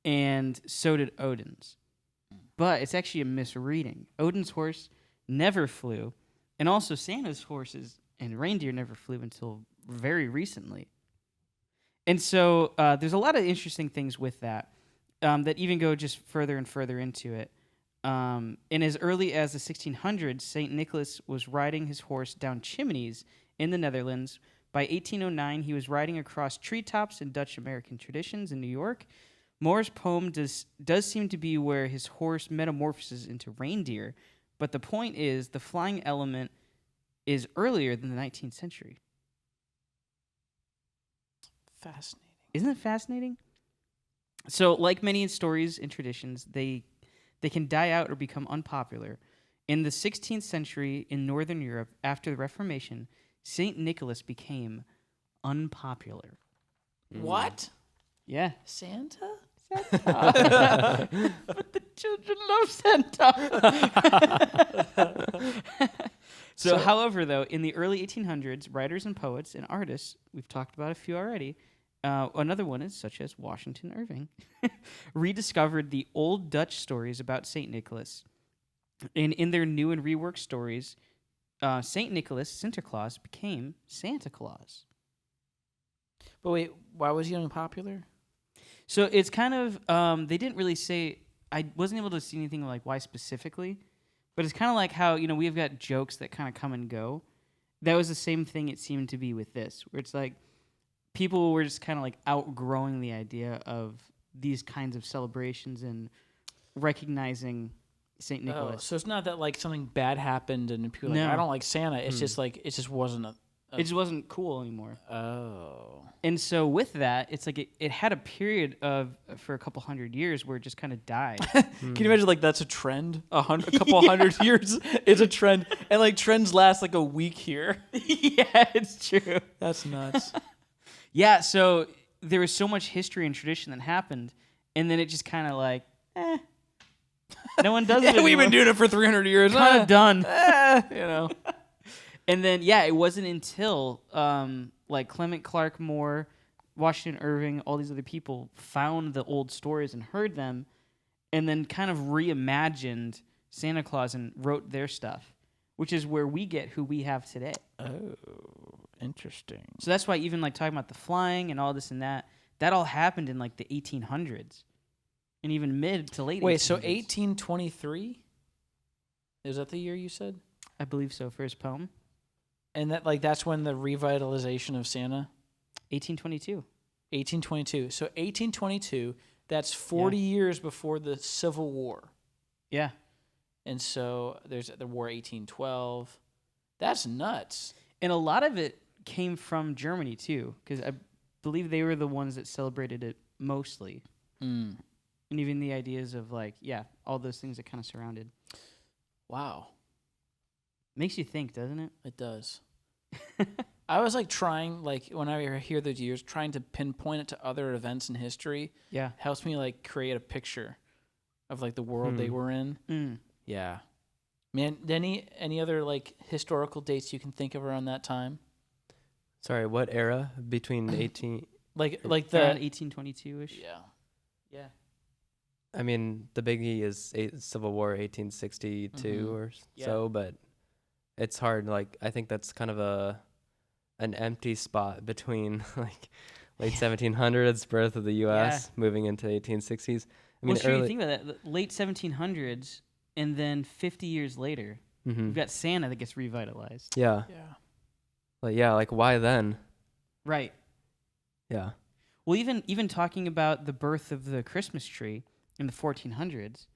Speaker 2: and so did Odin's. But it's actually a misreading. Odin's horse never flew, and also Santa's horses and reindeer never flew until very recently. And so there's a lot of interesting things with that that even go just further and further into it. And as early as the 1600s, St. Nicholas was riding his horse down chimneys in the Netherlands. By 1809, he was riding across treetops in Dutch-American traditions in New York. Moore's poem does seem to be where his horse metamorphoses into reindeer, but the point is the flying element is earlier than the 19th century.
Speaker 1: Fascinating.
Speaker 2: Isn't it fascinating? So, like many stories and traditions, they They can die out or become unpopular. In the 16th century in Northern Europe, after the Reformation, St. Nicholas became unpopular.
Speaker 1: What?
Speaker 2: Yeah.
Speaker 1: Santa?
Speaker 2: But the children love Santa. So, however, though, in the early 1800s, writers and poets and artists, we've talked about a few already, another one is such as Washington Irving, rediscovered the old Dutch stories about St. Nicholas. And in their new and reworked stories, St. Nicholas, Sinterklaas, became Santa Claus.
Speaker 1: But wait, why was he unpopular?
Speaker 2: So it's kind of, they didn't really say, I wasn't able to see anything like why specifically, but it's kind of like how, we've got jokes that kind of come and go. That was the same thing it seemed to be with this, where it's like people were just kind of like outgrowing the idea of these kinds of celebrations and recognizing St. Nicholas.
Speaker 1: Oh, so it's not that like something bad happened and people are like,
Speaker 2: No.
Speaker 1: I don't like Santa. It's just like, it just wasn't
Speaker 2: It just wasn't cool anymore.
Speaker 1: Oh.
Speaker 2: And so with that, it's like it had a period for a couple hundred years where it just kind of died.
Speaker 1: Can you imagine like that's a trend? A couple hundred years is a trend. And like trends last like a week here.
Speaker 2: Yeah, it's true.
Speaker 1: That's nuts.
Speaker 2: Yeah, so there was so much history and tradition that happened, and then it just kind of like, no one does it anymore.
Speaker 1: We've been doing it for 300 years.
Speaker 2: Kind of done. And then, it wasn't until like Clement Clark Moore, Washington Irving, all these other people found the old stories and heard them, and then kind of reimagined Santa Claus and wrote their stuff, which is where we get who we have today.
Speaker 1: Oh, interesting.
Speaker 2: So that's why even like talking about the flying and all this and that all happened in like the 1800s, and even mid to late.
Speaker 1: Wait,
Speaker 2: 1800s.
Speaker 1: so 1823? Is that the year you said?
Speaker 2: I believe so. For his poem,
Speaker 1: And that's when the revitalization of Santa?
Speaker 2: 1822.
Speaker 1: 1822. So 1822, that's 40 years before the Civil War.
Speaker 2: Yeah.
Speaker 1: And so there's the War 1812. That's nuts.
Speaker 2: And a lot of it came from Germany, too, because I believe they were the ones that celebrated it mostly.
Speaker 1: Mm.
Speaker 2: And even the ideas of, like, all those things that kind of surrounded.
Speaker 1: Wow.
Speaker 2: Makes you think, doesn't it?
Speaker 1: It does. I was trying, when I hear those years, trying to pinpoint it to other events in history.
Speaker 2: Yeah.
Speaker 1: Helps me, create a picture of, the world they were in.
Speaker 2: Mm.
Speaker 1: Yeah. Man, any other, historical dates you can think of around that time?
Speaker 3: Sorry, what era between 18?
Speaker 1: Like the...
Speaker 2: Around 1822-ish.
Speaker 1: Yeah.
Speaker 2: Yeah.
Speaker 3: I mean, the biggie is Civil War 1862 or so, but it's hard. I think that's kind of an empty spot between late 1700s, birth of the U.S., moving into 1860s. I mean,
Speaker 2: you think about that. The late 1700s, and then 50 years later, we've got Santa that gets revitalized.
Speaker 3: Yeah.
Speaker 1: Yeah.
Speaker 3: Why then?
Speaker 2: Right.
Speaker 3: Yeah.
Speaker 2: Well, even talking about the birth of the Christmas tree in the 1400s,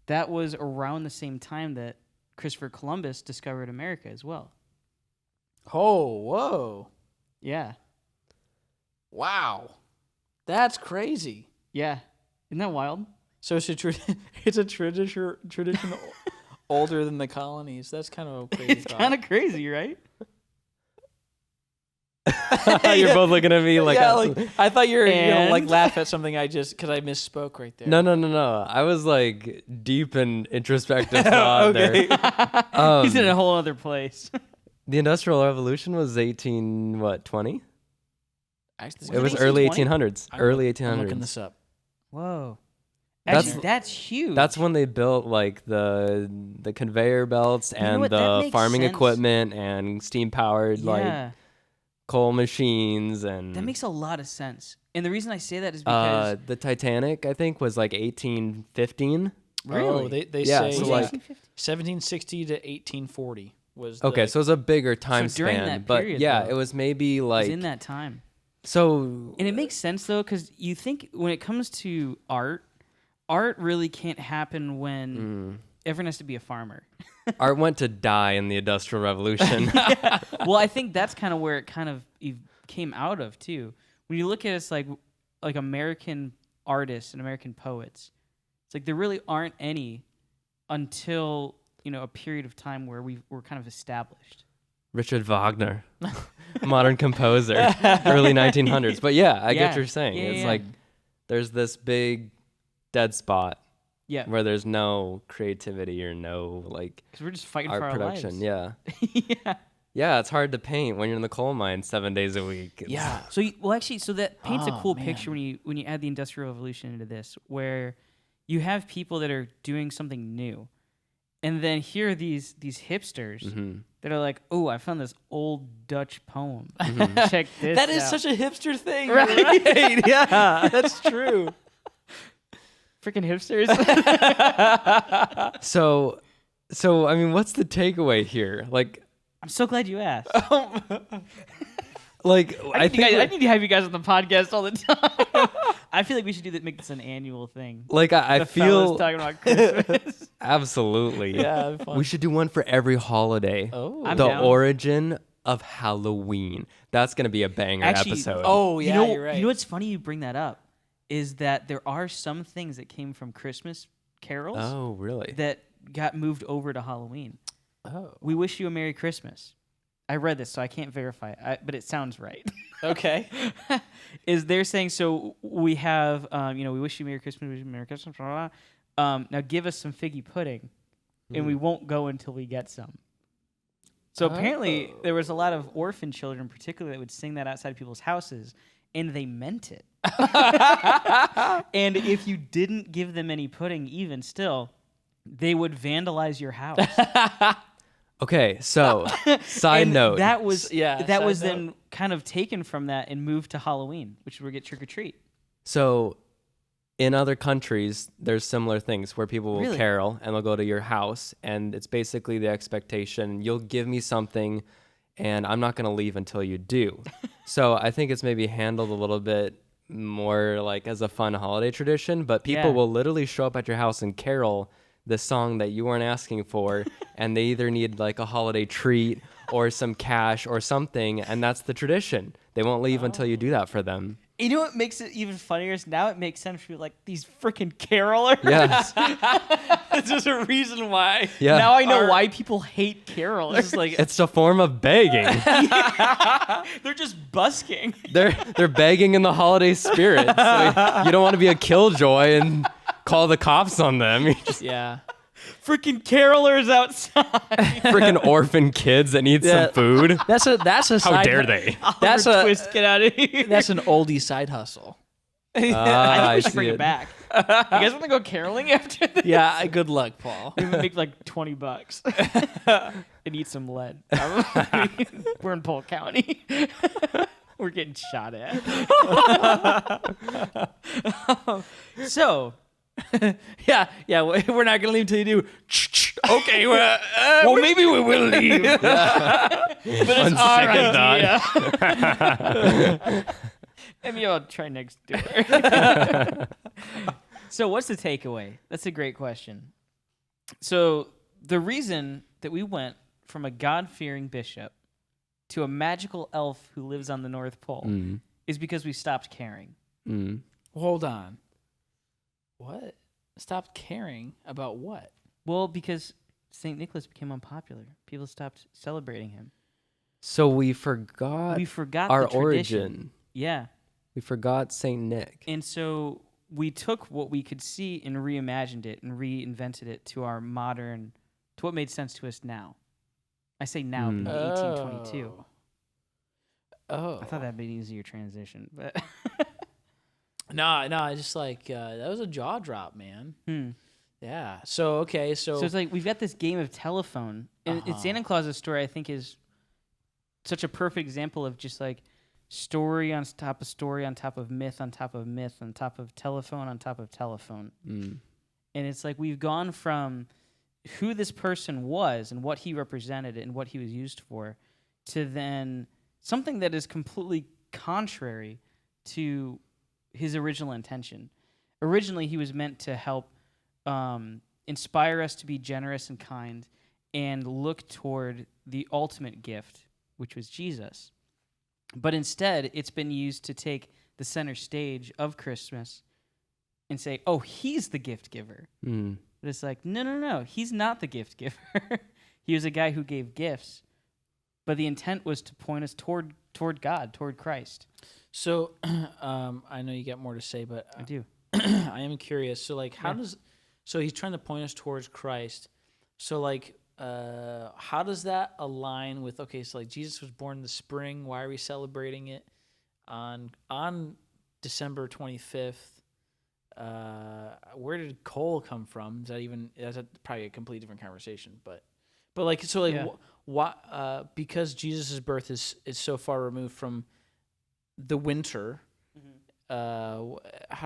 Speaker 2: that was around the same time that Christopher Columbus discovered America as well.
Speaker 1: Oh, whoa.
Speaker 2: Yeah.
Speaker 1: Wow. That's crazy.
Speaker 2: Yeah. Isn't that wild?
Speaker 1: So it's a tradition older than the colonies. That's kind of a crazy
Speaker 2: It's kind of crazy, right?
Speaker 3: You're both looking at me
Speaker 1: I thought you were going to
Speaker 2: And?
Speaker 1: laugh at something because I misspoke right there.
Speaker 3: No. I was deep in introspective thought there.
Speaker 2: He's in a whole other place.
Speaker 3: The Industrial Revolution was 20?
Speaker 1: Actually,
Speaker 3: It was
Speaker 2: 1820?
Speaker 3: early 1800s. Early
Speaker 1: I'm
Speaker 3: 1800s.
Speaker 1: looking this up.
Speaker 2: Whoa.
Speaker 3: That's-
Speaker 2: Actually, that's huge.
Speaker 3: That's when they built the conveyor belts
Speaker 2: know
Speaker 3: and
Speaker 2: what? That
Speaker 3: the
Speaker 2: makes
Speaker 3: farming
Speaker 2: sense.
Speaker 3: equipment and steam powered coal machines and
Speaker 2: that makes a lot of sense. And the reason I say that is because
Speaker 3: the Titanic I think was 1815.
Speaker 2: really,
Speaker 1: Oh, they
Speaker 3: Yeah,
Speaker 1: say
Speaker 3: so,
Speaker 1: 1760 to 1840 was
Speaker 3: Okay, so it was a bigger time
Speaker 2: So during
Speaker 3: span,
Speaker 2: that
Speaker 3: but
Speaker 2: period,
Speaker 3: yeah,
Speaker 2: though,
Speaker 3: it was maybe
Speaker 2: it was in that time.
Speaker 3: so
Speaker 2: And it makes sense though, because you think when it comes to art really can't happen when everyone has to be a farmer.
Speaker 3: art went to die in the Industrial Revolution.
Speaker 2: Well, I think that's kind of where it kind of came out of too. When you look at us like American artists and American poets, It's like there really aren't any until, a period of time where we're kind of established.
Speaker 3: Richard Wagner, modern composer, early 1900s. But yeah, I get what you're saying.
Speaker 2: Yeah,
Speaker 3: It's
Speaker 2: yeah.
Speaker 3: like there's this big dead spot
Speaker 2: Yeah.
Speaker 3: where there's no creativity or no like
Speaker 2: Because we're just fighting
Speaker 3: art
Speaker 2: for our
Speaker 3: production.
Speaker 2: lives.
Speaker 3: Yeah.
Speaker 2: Yeah.
Speaker 3: Yeah, it's hard to paint when you're in the coal mine 7 days a week. It's-
Speaker 1: Yeah.
Speaker 2: So so that paints a
Speaker 1: Oh,
Speaker 2: cool
Speaker 1: man.
Speaker 2: picture when you add the Industrial Revolution into this, where you have people that are doing something new, and then here are these hipsters that are like, oh, I found this old Dutch poem. Check this.
Speaker 1: That is
Speaker 2: out.
Speaker 1: such a hipster thing.
Speaker 2: Right?
Speaker 1: Yeah, that's true.
Speaker 2: Freaking hipsters.
Speaker 3: So I mean, what's the takeaway here? Like
Speaker 2: I'm so glad you asked.
Speaker 3: I think
Speaker 2: I need to have you guys on the podcast all the time. I feel like we should make this an annual thing.
Speaker 3: like I
Speaker 2: The
Speaker 3: feel
Speaker 2: fellas talking about Christmas.
Speaker 3: absolutely.
Speaker 1: Yeah, fun.
Speaker 3: We should do one for every holiday.
Speaker 1: Oh.
Speaker 2: I'm
Speaker 3: the
Speaker 2: down.
Speaker 3: origin of Halloween. That's gonna be a banger
Speaker 2: Actually,
Speaker 3: episode.
Speaker 1: Oh, yeah, you're right.
Speaker 2: You know what's funny you bring that up is that there are some things that came from Christmas carols
Speaker 3: Oh, really?
Speaker 2: that got moved over to Halloween.
Speaker 1: Oh.
Speaker 2: We wish you a Merry Christmas. I read this, so I can't verify it, but it sounds right.
Speaker 1: Okay.
Speaker 2: Is they're saying, so we have, we wish you Merry Christmas, we wish you Merry Christmas, blah, blah, blah. Now give us some figgy pudding, and we won't go until we get some. So apparently there was a lot of orphan children, particularly, that would sing that outside people's houses, and they meant it. And if you didn't give them any pudding, even still, they would vandalize your house.
Speaker 3: Okay, so side
Speaker 2: And
Speaker 3: note.
Speaker 2: that was
Speaker 1: Yeah,
Speaker 2: that
Speaker 1: side
Speaker 2: was
Speaker 1: note.
Speaker 2: then kind of taken from that and moved to Halloween, which is where we get trick or treat.
Speaker 3: So in other countries, there's similar things where people will
Speaker 2: Really?
Speaker 3: carol and they'll go to your house, and it's basically the expectation you'll give me something, and I'm not going to leave until you do. So I think it's maybe handled a little bit more like as a fun holiday tradition, but people
Speaker 2: Yeah.
Speaker 3: will literally show up at your house and carol the song that you weren't asking for, and they either need like a holiday treat or some cash or something, and that's the tradition. They won't leave until you do that for them.
Speaker 2: You know what makes it even funnier is now it makes sense for you, like these freaking carolers.
Speaker 3: Yes.
Speaker 1: There's just a reason why.
Speaker 3: Yeah.
Speaker 2: Now I know
Speaker 1: Our-
Speaker 2: why people hate carolers.
Speaker 1: It's like
Speaker 3: It's a form of begging.
Speaker 2: They're just busking.
Speaker 3: They're begging in the holiday spirit. So you don't want to be a killjoy and call the cops on them. You're just
Speaker 1: yeah.
Speaker 2: Freaking carolers outside.
Speaker 3: freaking orphan kids that need
Speaker 1: Yeah.
Speaker 3: some food.
Speaker 1: That's a
Speaker 3: How
Speaker 1: side
Speaker 3: dare they?
Speaker 1: That's
Speaker 2: Oliver
Speaker 1: a
Speaker 2: Twist, get out of here.
Speaker 1: that's an oldie side hustle.
Speaker 2: I think
Speaker 3: I
Speaker 2: we should
Speaker 3: see
Speaker 2: bring it
Speaker 3: it.
Speaker 2: back. You guys want to go caroling after this?
Speaker 1: Yeah, good luck, Paul.
Speaker 2: We would make like $20 and eat some lead. We're in Polk County. We're getting shot at. So,
Speaker 1: Yeah, we're not gonna leave until you do. Okay, well,
Speaker 2: maybe we will leave.
Speaker 1: but it's our
Speaker 3: second
Speaker 1: idea.
Speaker 2: Maybe I'll try next door. So, what's the takeaway? That's a great question. So, the reason that we went from a God-fearing bishop to a magical elf who lives on the North Pole is because we stopped caring.
Speaker 1: Hold on. What? Stopped caring about what?
Speaker 2: Well, because St. Nicholas became unpopular. People stopped celebrating him.
Speaker 3: So we forgot
Speaker 2: We forgot
Speaker 3: our
Speaker 2: the tradition.
Speaker 3: origin.
Speaker 2: Yeah.
Speaker 3: We forgot Saint Nick.
Speaker 2: And so we took what we could see and reimagined it and reinvented it to our modern, to what made sense to us now. I say now, being 1822.
Speaker 1: Oh.
Speaker 2: I thought that'd be an easier transition, but
Speaker 1: No, I just like that was a jaw drop, man. Yeah. So okay, so
Speaker 2: so it's like we've got this game of telephone, and it's Santa Claus's story. I think is such a perfect example of just like story on top of story on top of myth on top of myth on top of telephone on top of telephone. And it's like we've gone from who this person was and what he represented and what he was used for to then something that is completely contrary to his original intention. Originally, he was meant to help inspire us to be generous and kind and look toward the ultimate gift, which was Jesus. But instead, it's been used to take the center stage of Christmas and say, oh, he's the gift giver.
Speaker 3: Mm.
Speaker 2: But it's like, no, he's not the gift giver. He was a guy who gave gifts, but the intent was to point us toward God, toward Christ.
Speaker 1: So, I know you got more to say, but
Speaker 2: I do.
Speaker 1: I am curious. So, like, how
Speaker 2: Yeah.
Speaker 1: does? So he's trying to point us towards Christ. So, like, how does that align with? Okay, so like Jesus was born in the spring. Why are we celebrating it on December 25th? Where did coal come from? Is that even? That's probably a completely different conversation. But like, so like,
Speaker 2: Yeah.
Speaker 1: why? Because Jesus' birth is so far removed from the winter. How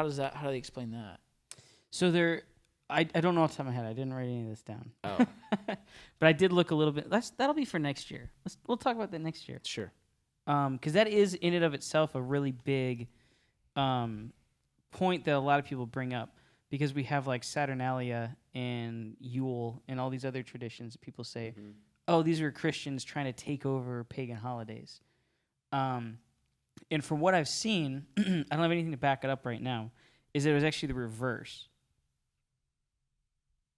Speaker 1: do they explain that?
Speaker 2: So I don't know off the top of my head. I didn't write any of this down.
Speaker 1: Oh,
Speaker 2: But I did look a little bit. That'll be for next year. We'll talk about that next year.
Speaker 1: sure.
Speaker 2: Because that is in and of itself a really big point that a lot of people bring up, because we have like Saturnalia and Yule and all these other traditions that people say, oh, these are Christians trying to take over pagan holidays. And from what I've seen, I don't have anything to back it up right now, is that it was actually the reverse.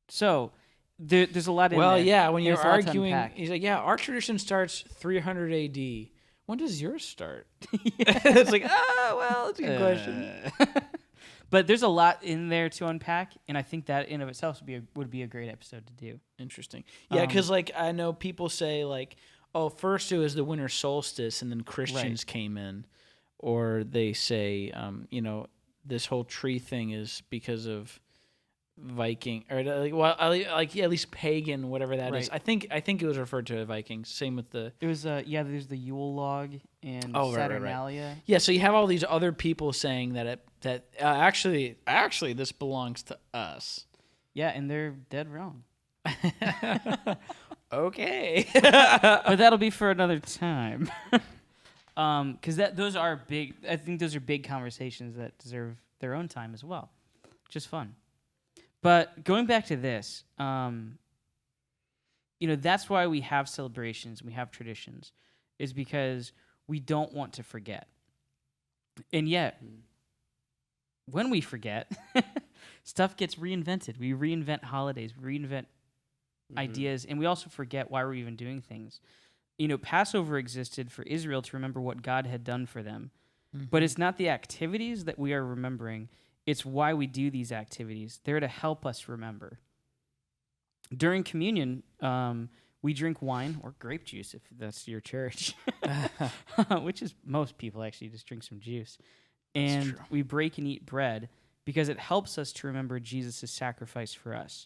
Speaker 2: So there's a lot in there.
Speaker 1: Well, yeah, when you're
Speaker 2: There's a lot to
Speaker 1: arguing,
Speaker 2: unpack.
Speaker 1: he's like, yeah, our tradition starts 300 AD. When does yours start? It's like, well, it's a good question.
Speaker 2: But there's a lot in there to unpack, and I think that in of itself would be a great episode to do.
Speaker 1: Interesting. Yeah, because like I know people say like, oh, first it was the winter solstice, and then Christians came in, or they say, this whole tree thing is because of Viking, or like at least pagan, whatever that is.
Speaker 2: Right.
Speaker 1: I think it was referred to as Vikings. Same with the
Speaker 2: It was there's the Yule log and
Speaker 1: right.
Speaker 2: Saturnalia.
Speaker 1: Yeah, so you have all these other people saying that actually this belongs to us.
Speaker 2: Yeah, and they're dead wrong.
Speaker 1: Okay.
Speaker 2: But that'll be for another time. Because those are big. I think those are big conversations that deserve their own time as well. Just fun. But going back to this, that's why we have celebrations, we have traditions, is because we don't want to forget. And yet, when we forget, stuff gets reinvented. We reinvent holidays, we reinvent ideas, and we also forget why we're even doing things. Passover existed for Israel to remember what God had done for them. But it's not the activities that we are remembering. It's why we do these activities. They're to help us remember. During communion, we drink wine or grape juice, if that's your church, which is most people actually just drink some juice. And we break and eat bread because it helps us to remember Jesus' sacrifice for us.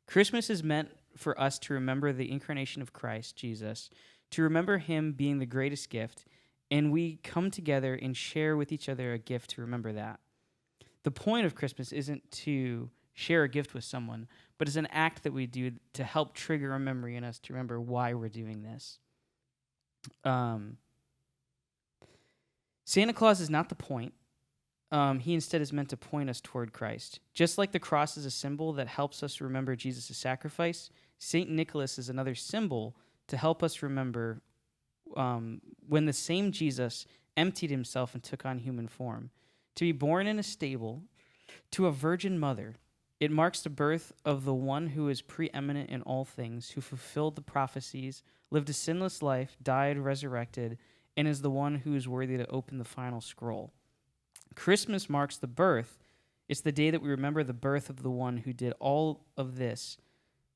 Speaker 2: Christmas is meant for us to remember the incarnation of Christ, Jesus, to remember him being the greatest gift, and we come together and share with each other a gift to remember that. The point of Christmas isn't to share a gift with someone, but it's an act that we do to help trigger a memory in us to remember why we're doing this. Santa Claus is not the point. He instead is meant to point us toward Christ. Just like the cross is a symbol that helps us remember Jesus' sacrifice, St. Nicholas is another symbol to help us remember when the same Jesus emptied himself and took on human form. To be born in a stable to a virgin mother, it marks the birth of the one who is preeminent in all things, who fulfilled the prophecies, lived a sinless life, died, resurrected, and is the one who is worthy to open the final scroll. Christmas marks the birth. It's the day that we remember the birth of the one who did all of this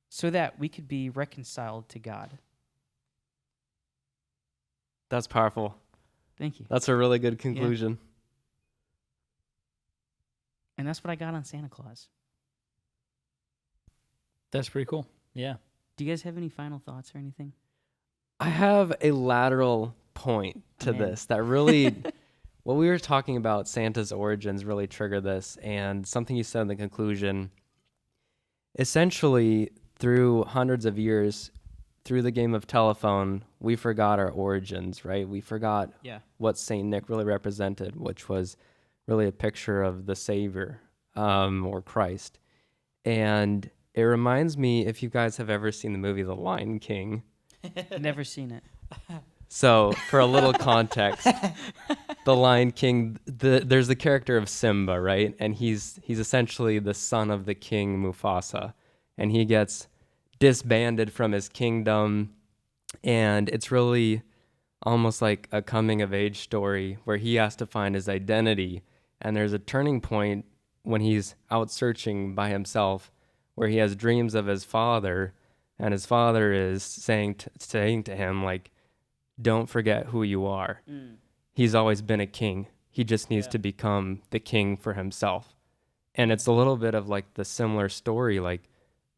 Speaker 2: so that we could be reconciled to God.
Speaker 3: That's powerful.
Speaker 2: Thank you.
Speaker 3: That's a really good conclusion.
Speaker 2: Yeah. And that's what I got on Santa Claus.
Speaker 1: That's pretty cool. Yeah.
Speaker 2: Do you guys have any final thoughts or anything?
Speaker 3: I have a lateral point to this that really, what we were talking about, Santa's origins really triggered this, and something you said in the conclusion. Essentially, through hundreds of years, through the game of telephone, we forgot our origins, right? We forgot what Saint Nick really represented, which was really a picture of the Savior, or Christ. And it reminds me, if you guys have ever seen the movie The Lion King.
Speaker 2: Never seen it.
Speaker 3: So, for a little context, the Lion King, there's the character of Simba, right? And he's essentially the son of the king Mufasa, and he gets disbanded from his kingdom, and it's really almost like a coming of age story where he has to find his identity, and there's a turning point when he's out searching by himself where he has dreams of his father, and his father is saying to him, like, don't forget who you are. He's always been a king. He just needs to become the king for himself. And it's a little bit of like the similar story. Like,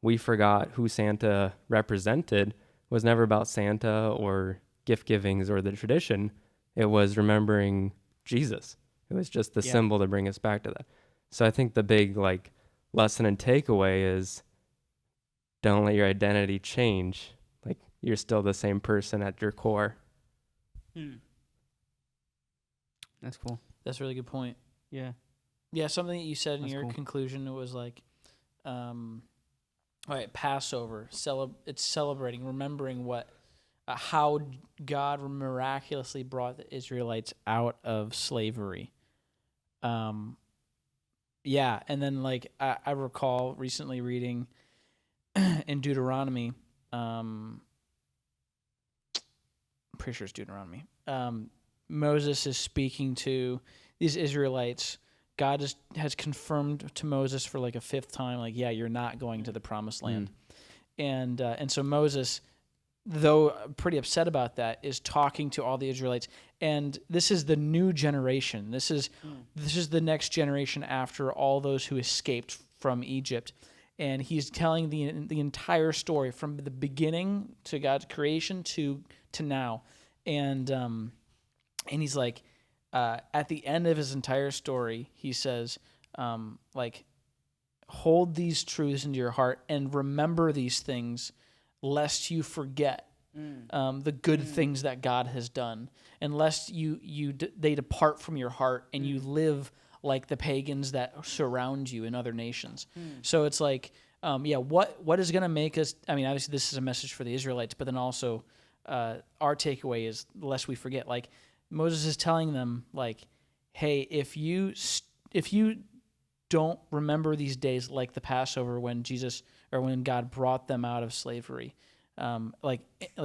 Speaker 3: we forgot who Santa represented. It was never about Santa or gift givings or the tradition. It was remembering Jesus. It was just the symbol to bring us back to that. So I think the big like lesson and takeaway is don't let your identity change. Like, you're still the same person at your core.
Speaker 2: That's cool.
Speaker 1: That's a really good point.
Speaker 2: Yeah.
Speaker 1: Yeah, something that you said in
Speaker 2: That's
Speaker 1: your
Speaker 2: cool.
Speaker 1: conclusion, it was like, all right, Passover. It's celebrating, remembering how God miraculously brought the Israelites out of slavery. Yeah, and then like I recall recently reading in Deuteronomy. I'm pretty sure it's Deuteronomy. Moses is speaking to these Israelites. God has confirmed to Moses for like a fifth time, like, yeah, you're not going to the promised land. And so Moses, though pretty upset about that, is talking to all the Israelites. And this is the new generation. This is the next generation after all those who escaped from Egypt. And he's telling the entire story from the beginning to God's creation to now. And he's like, at the end of his entire story, he says, like, hold these truths into your heart and remember these things, lest you forget the good things that God has done, and lest they depart from your heart and you live like the pagans that surround you in other nations. So it's like, what is going to make us? I mean, obviously this is a message for the Israelites, but then also our takeaway is lest we forget. Like, Moses is telling them, like, hey, if you don't remember these days like the Passover when God brought them out of slavery, like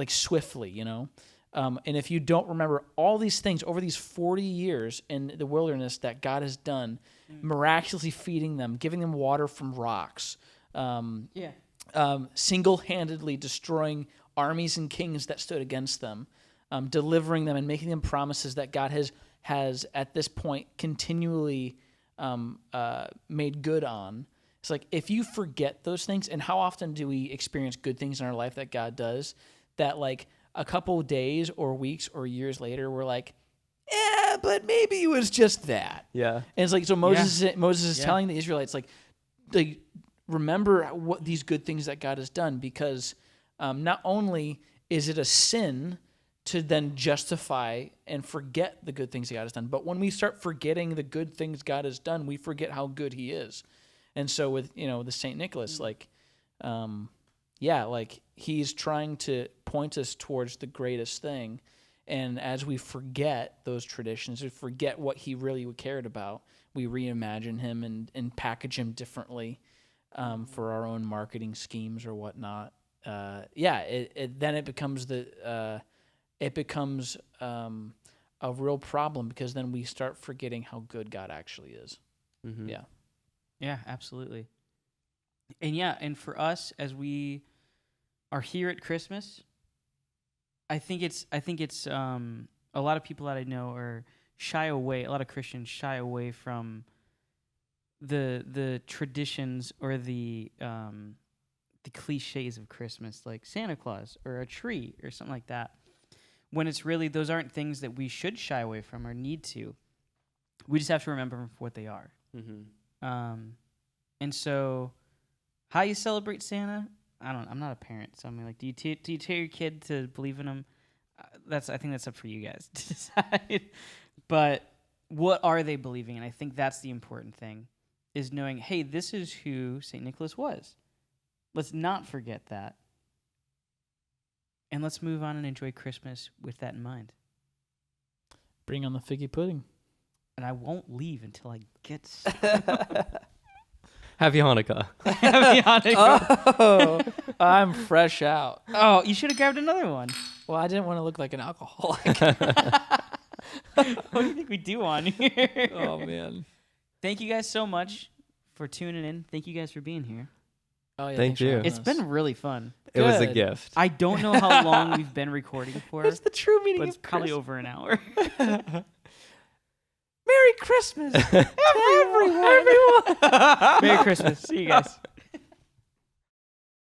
Speaker 1: swiftly, you know, and if you don't remember all these things over these 40 years in the wilderness that God has done, miraculously feeding them, giving them water from rocks, single-handedly destroying armies and kings that stood against them, delivering them and making them promises that God has at this point continually made good on. It's like, if you forget those things, and how often do we experience good things in our life that God does, that like a couple days or weeks or years later, we're like, but maybe it was just that. Yeah. And it's like, so Moses is telling the Israelites, like remember what these good things that God has done, because not only is it a sin to then justify and forget the good things that God has done, but when we start forgetting the good things God has done, we forget how good he is. And so with, the St. Nicholas, like, like he's trying to point us towards the greatest thing. And as we forget those traditions, we forget what he really cared about, we reimagine him and package him differently for our own marketing schemes or whatnot. Then it becomes a real problem, because then we start forgetting how good God actually is. Mm-hmm. Yeah.
Speaker 2: Yeah, absolutely. And for us, as we are here at Christmas, I think it's a lot of people that I know are shy away. A lot of Christians shy away from the traditions or the cliches of Christmas, like Santa Claus or a tree or something like that. When it's really, those aren't things that we should shy away from or need to. We just have to remember them for what they are. Mm-hmm. And so, how you celebrate Santa? I'm not a parent, so I mean, like, do you tell your kid to believe in him? I think that's up for you guys to decide. But what are they believing in? I think that's the important thing, is knowing, hey, this is who St. Nicholas was. Let's not forget that. And let's move on and enjoy Christmas with that in mind.
Speaker 1: Bring on the figgy pudding.
Speaker 2: And I won't leave until I get
Speaker 3: Happy Hanukkah.
Speaker 2: Happy Hanukkah.
Speaker 1: Oh, I'm fresh out.
Speaker 2: Oh, you should have grabbed another one.
Speaker 1: Well, I didn't want to look like an alcoholic.
Speaker 2: What do you think we do on here?
Speaker 1: Oh, man.
Speaker 2: Thank you guys so much for tuning in. Thank you guys for being here.
Speaker 1: Oh, yeah,
Speaker 3: Thank
Speaker 1: thanks for
Speaker 3: you.
Speaker 1: having
Speaker 2: It's
Speaker 1: us.
Speaker 2: been really fun.
Speaker 3: It was a
Speaker 1: Good.
Speaker 3: gift.
Speaker 2: I don't know how long we've been recording for,
Speaker 1: It's the true meaning
Speaker 2: but it's
Speaker 1: of
Speaker 2: probably
Speaker 1: Christmas.
Speaker 2: over an hour.
Speaker 1: Merry Christmas, everyone.
Speaker 2: Merry Christmas. See you guys.